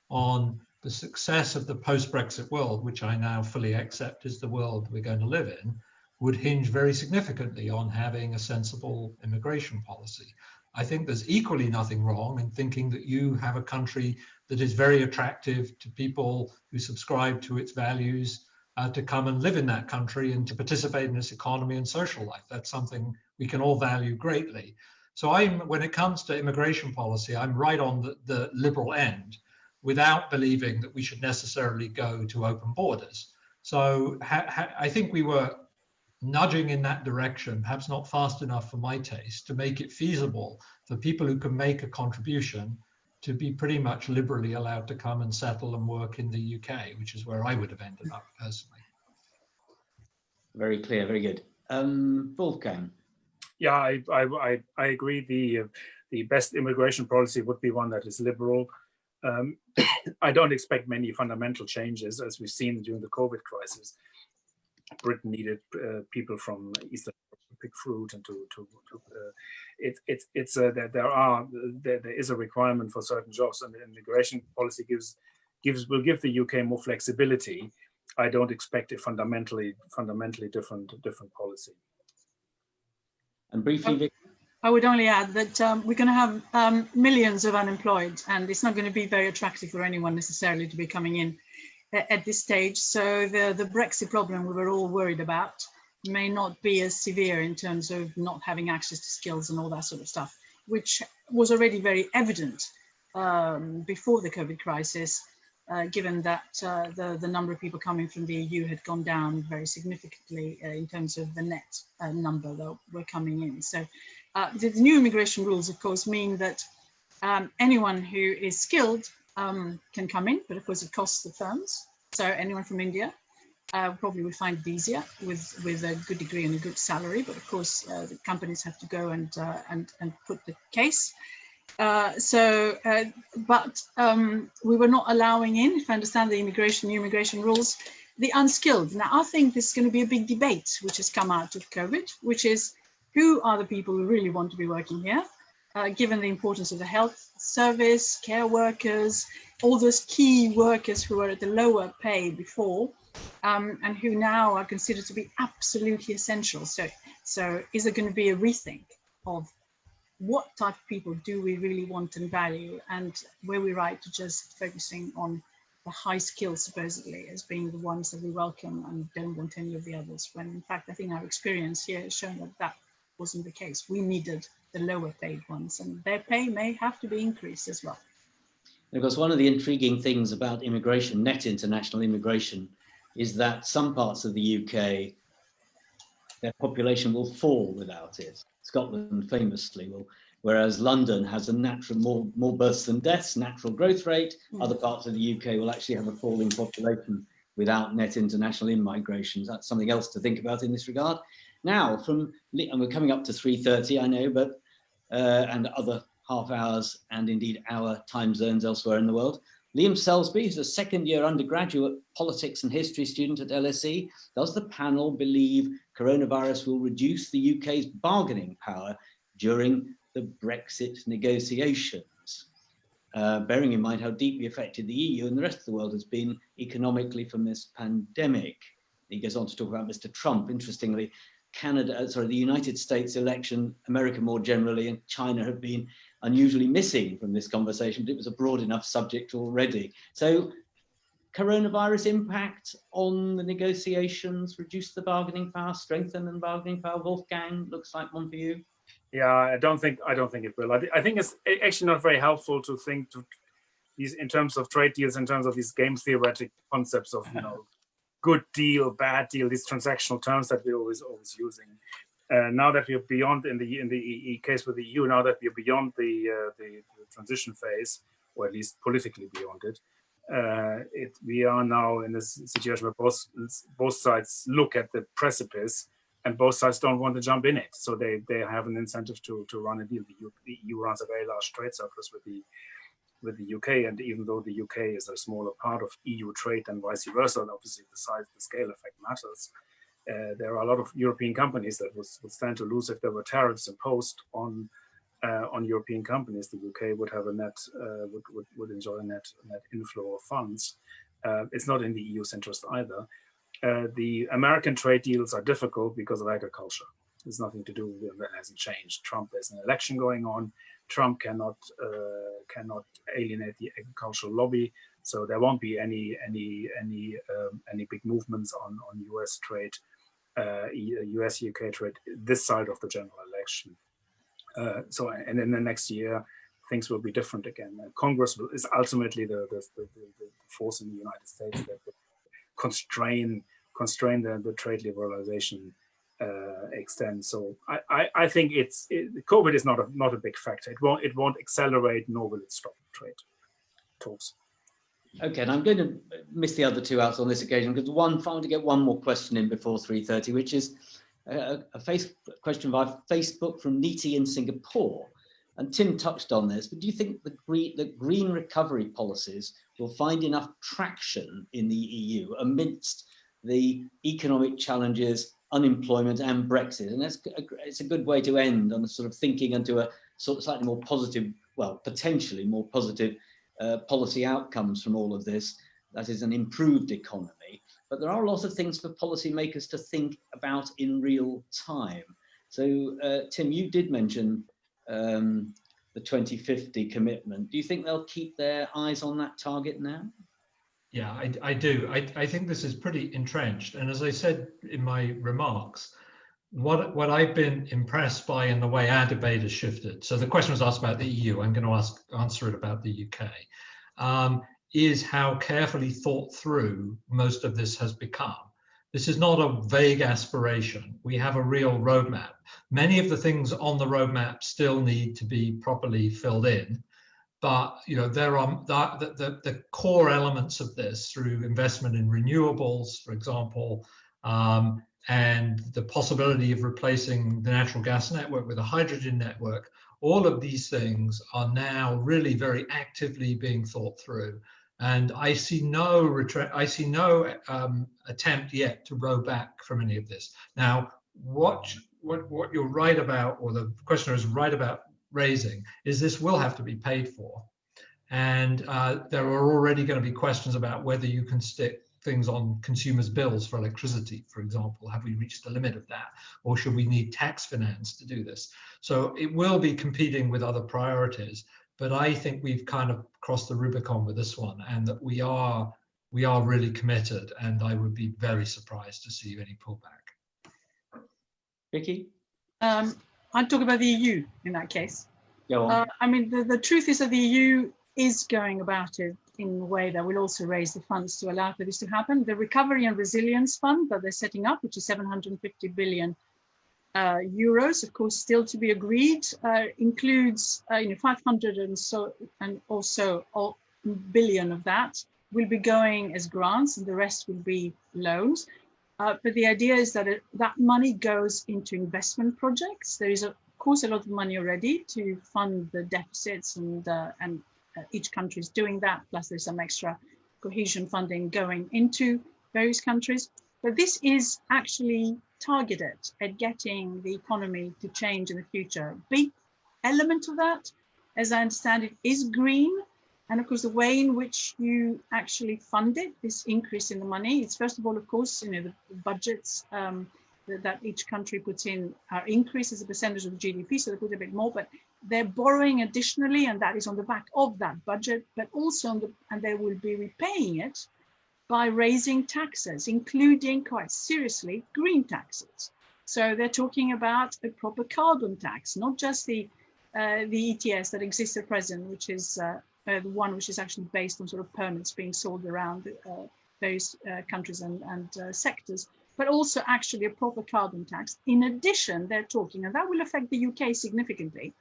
on the success of the post-Brexit world, which I now fully accept is the world we're going to live in, would hinge very significantly on having a sensible immigration policy. I think there's equally nothing wrong in thinking that you have a country that is very attractive to people who subscribe to its values, to come and live in that country and to participate in its economy and social life. That's something we can all value greatly. So when it comes to immigration policy, I'm right on the liberal end, without believing that we should necessarily go to open borders. So I think we were nudging in that direction, perhaps not fast enough for my taste, to make it feasible for people who can make a contribution to be pretty much liberally allowed to come and settle and work in the UK, which is where I would have ended up personally. Very clear, very good. Wolfgang. Yeah, I agree. The best immigration policy would be one that is liberal. I don't expect many fundamental changes, as we've seen during the COVID crisis. Britain needed people from Eastern Europe to pick fruit, and there is a requirement for certain jobs, and the immigration policy will give the UK more flexibility. I don't expect a fundamentally different policy. And briefly, Vicky? I would only add that we're going to have millions of unemployed, and it's not going to be very attractive for anyone necessarily to be coming in at this stage. So the Brexit problem we were all worried about may not be as severe in terms of not having access to skills and all that sort of stuff, which was already very evident before the COVID crisis, given that the number of people coming from the EU had gone down very significantly in terms of the net number that were coming in. So the new immigration rules, of course, mean that anyone who is skilled can come in, but of course it costs the firms. So anyone from India probably would find it easier with a good degree and a good salary, but of course the companies have to go and put the case. But we were not allowing in, if I understand the new immigration rules, the unskilled. Now I think this is going to be a big debate which has come out of COVID, which is who are the people who really want to be working here, given the importance of the health service, care workers, all those key workers who were at the lower pay before, and who now are considered to be absolutely essential. So is there going to be a rethink of what type of people do we really want and value, and were we right to just focusing on the high skills supposedly as being the ones that we welcome and don't want any of the others, when in fact I think our experience here has shown that that wasn't the case. We needed the lower paid ones, and their pay may have to be increased as well. Because one of the intriguing things about immigration, net international immigration, is that some parts of the UK, their population will fall without it. Scotland famously will, whereas London has a natural, more births than deaths, natural growth rate. Other parts of the UK will actually have a falling population without net international immigration. That's something else to think about in this regard. Now, and we're coming up to 3:30, I know, but and other half hours and indeed hour time zones elsewhere in the world. Liam Selsby, who's a second-year undergraduate politics and history student at LSE, does the panel believe coronavirus will reduce the UK's bargaining power during the Brexit negotiations? Bearing in mind how deeply affected the EU and the rest of the world has been economically from this pandemic. He goes on to talk about Mr. Trump. Interestingly, the United States election, America more generally, and China have been unusually missing from this conversation, but it was a broad enough subject already. So coronavirus impact on the negotiations, reduce the bargaining power, strengthen the bargaining power. Wolfgang, looks like one for you. Yeah, I don't think it will. I think it's actually not very helpful to think to these in terms of trade deals, in terms of these game theoretic concepts of good deal, bad deal, these transactional terms that we're always using. Now that we're beyond in the case with the EU, now that we're beyond the transition phase, or at least politically beyond it, we are now in a situation where both sides look at the precipice, and both sides don't want to jump in it. So they have an incentive to run a deal. The EU runs a very large trade surplus with the UK, and even though the UK is a smaller part of EU trade and vice versa, and obviously the scale effect matters. There are a lot of European companies that would stand to lose if there were tariffs imposed on European companies. The UK would have a net would enjoy a net inflow of funds. It's not in the EU's interest either. The American trade deals are difficult because of agriculture. There's nothing to do with that. Hasn't changed. Trump, there's an election going on. Trump cannot alienate the agricultural lobby, so there won't be any big movements on U.S. trade, U.S.-UK trade this side of the general election. So, and in the next year, things will be different again. Congress is ultimately the force in the United States that will constrain the trade liberalization extent. So I think COVID is not a big factor. It won't accelerate, nor will it stop trade talks. Okay, and I'm going to miss the other two out on this occasion because I want to get one more question in before 3:30, which is a question via Facebook from Niti in Singapore. And Tim touched on this, but do you think the green recovery policies will find enough traction in the EU amidst the economic challenges, unemployment and Brexit? And it's a good way to end on a sort of thinking into a sort of slightly more positive, well, potentially more positive policy outcomes from all of this. That is an improved economy. But there are a lot of things for policymakers to think about in real time. So, Tim, you did mention the 2050 commitment. Do you think they'll keep their eyes on that target now? Yeah, I do. I think this is pretty entrenched. And as I said in my remarks, what I've been impressed by in the way our debate has shifted. So the question was asked about the EU. I'm going to answer it about the UK. Is how carefully thought through most of this has become. This is not a vague aspiration. We have a real roadmap. Many of the things on the roadmap still need to be properly filled in, but there are the core elements of this through investment in renewables, for example, and the possibility of replacing the natural gas network with a hydrogen network. All of these things are now really very actively being thought through. And I see no attempt yet to row back from any of this. Now, what you're right about, or the questioner is right about raising, is this will have to be paid for. And there are already going to be questions about whether you can stick things on consumers' bills for electricity, for example. Have we reached the limit of that? Or should we need tax finance to do this? So it will be competing with other priorities. But I think we've kind of crossed the Rubicon with this one, and that we are really committed, and I would be very surprised to see any pullback. Vicky? I'd talk about the EU in that case. Go on. I mean, the truth is that the EU is going about it in a way that will also raise the funds to allow for this to happen. The Recovery and Resilience Fund that they're setting up, which is 750 billion euros, of course, still to be agreed, includes 500 and also billion of that will be going as grants, and the rest will be loans. But the idea is that that money goes into investment projects. There is, of course, a lot of money already to fund the deficits, and each country is doing that. Plus, there's some extra cohesion funding going into various countries. But this is actually targeted at getting the economy to change in the future. A big element of that, as I understand it, is green. And of course, the way in which you actually fund it, this increase in the money, it's first of all, of course, the budgets that each country puts in are increased as a percentage of the GDP, so they put a bit more, but they're borrowing additionally, and that is on the back of that budget, but also and they will be repaying it by raising taxes, including, quite seriously, green taxes. So they're talking about a proper carbon tax, not just the ETS that exists at present, which is the one which is actually based on sort of permits being sold around various countries and sectors, but also actually a proper carbon tax. In addition, they're talking, and that will affect the UK significantly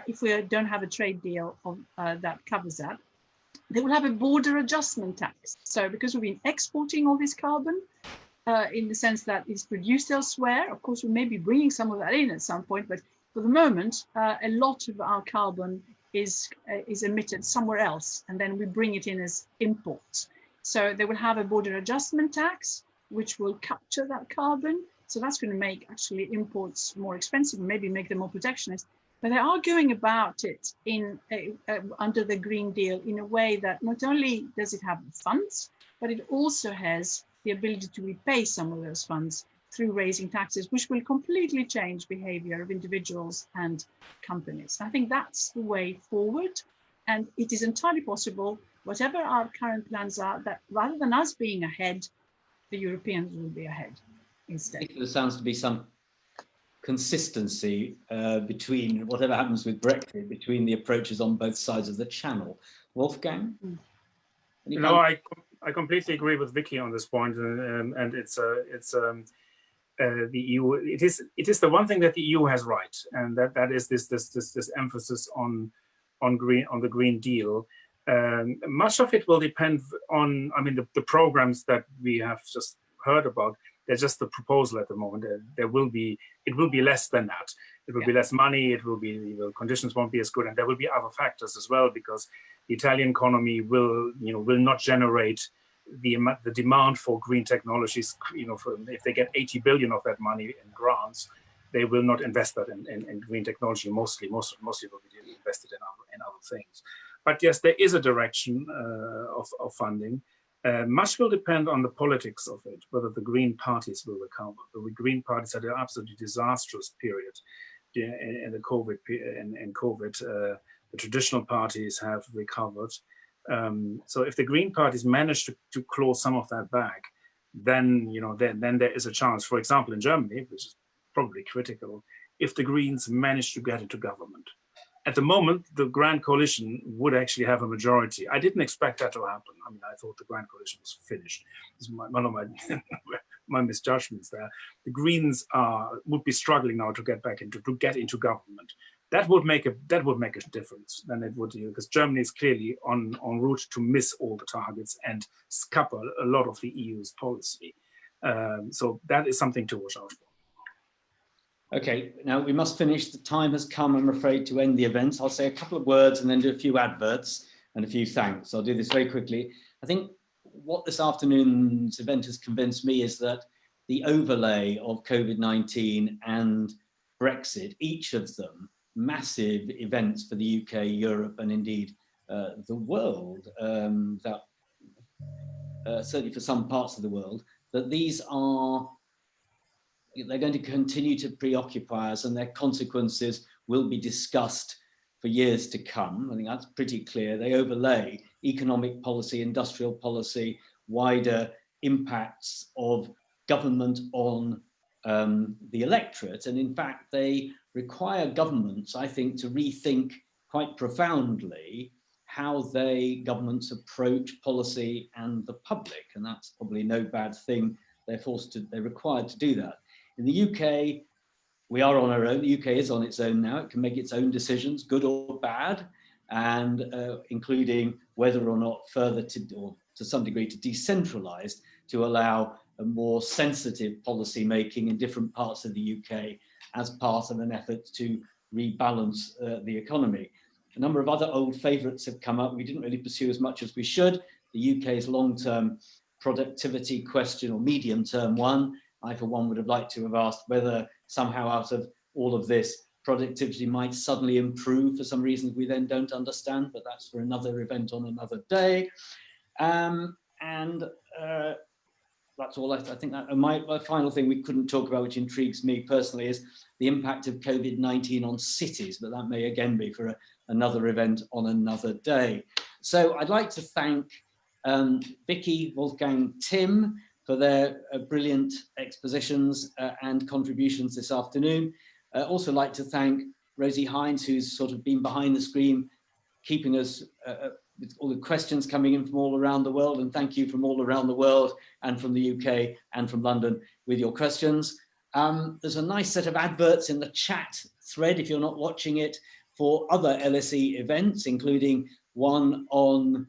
if we don't have a trade deal that covers that. They will have a border adjustment tax. So because we've been exporting all this carbon in the sense that it's produced elsewhere, of course, we may be bringing some of that in at some point, but for the moment, a lot of our carbon is emitted somewhere else, and then we bring it in as imports. So they will have a border adjustment tax, which will capture that carbon. So that's going to make actually imports more expensive, maybe make them more protectionist. But they are going about it under the Green Deal in a way that not only does it have funds, but it also has the ability to repay some of those funds through raising taxes, which will completely change behavior of individuals and companies. I think that's the way forward. And it is entirely possible, whatever our current plans are, that rather than us being ahead, the Europeans will be ahead instead. There sounds to be some consistency between whatever happens with Brexit, between the approaches on both sides of the channel. Wolfgang? No, I completely agree with Vicky on this point, and it's the EU. It is the one thing that the EU has right, and that is this emphasis on the Green Deal. Much of it will depend on, I mean, the programs that we have just heard about. They're just the proposal at the moment. It will be less than that. It will be less money. The conditions won't be as good, and there will be other factors as well, because the Italian economy will not generate the demand for green technologies. If they get 80 billion of that money in grants, they will not invest that in green technology. Mostly will be invested in other things. But yes, there is a direction of funding. Much will depend on the politics of it, whether the Green parties will recover. The Green parties had an absolutely disastrous period in the COVID. The traditional parties have recovered. So if the Green parties manage to claw some of that back, then there is a chance. For example, in Germany, which is probably critical, if the Greens manage to get into government. At the moment, the Grand Coalition would actually have a majority. I didn't expect that to happen. I mean, I thought the Grand Coalition was finished. This is one of my misjudgments there. The Greens would be struggling now to get into government. That would make a difference. Then it would, because Germany is clearly en route to miss all the targets and scupper a lot of the EU's policy. So that is something to watch out for. Okay, now we must finish. The time has come, I'm afraid, to end the event. I'll say a couple of words and then do a few adverts and a few thanks. I'll do this very quickly. I think what this afternoon's event has convinced me is that the overlay of COVID-19 and Brexit, each of them massive events for the UK, Europe, and indeed the world, certainly for some parts of the world, that they're going to continue to preoccupy us, and their consequences will be discussed for years to come. I think that's pretty clear. They overlay economic policy, industrial policy, wider impacts of government on the electorate. And in fact, they require governments, I think, to rethink quite profoundly how governments approach policy and the public. And that's probably no bad thing. They're required to do that. In the UK, we are on our own. The UK is on its own now. It can make its own decisions, good or bad, and including whether or not further or to some degree to decentralize, to allow a more sensitive policy making in different parts of the UK as part of an effort to rebalance the economy. A number of other old favourites have come up. We didn't really pursue as much as we should. The UK's long-term productivity question, or medium-term one. I, for one, would have liked to have asked whether somehow out of all of this, productivity might suddenly improve for some reasons we then don't understand, but that's for another event on another day. That's all. I think that my final thing we couldn't talk about, which intrigues me personally, is the impact of COVID-19 on cities, but that may again be for another event on another day. So I'd like to thank Vicky, Wolfgang, Tim for their brilliant expositions and contributions this afternoon. Also like to thank Rosie Hines, who's sort of been behind the screen, keeping us with all the questions coming in from all around the world, and thank you from all around the world and from the UK and from London with your questions. There's a nice set of adverts in the chat thread, if you're not watching it, for other LSE events, including one on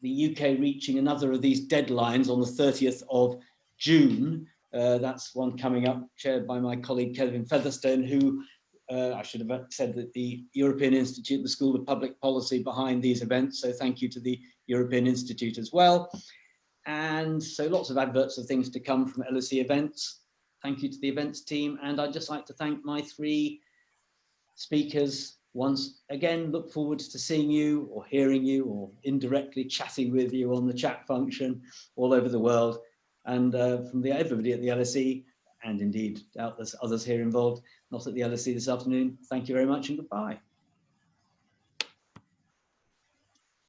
the UK reaching another of these deadlines on the 30th of June. That's one coming up, chaired by my colleague Kelvin Featherstone, who I should have said that the European Institute, the School of Public Policy behind these events. So thank you to the European Institute as well. And so lots of adverts of things to come from LSE events. Thank you to the events team. And I'd just like to thank my three speakers. Once again, look forward to seeing you or hearing you or indirectly chatting with you on the chat function all over the world. And from everybody at the LSE, and indeed doubtless others here involved, not at the LSE this afternoon, thank you very much and goodbye.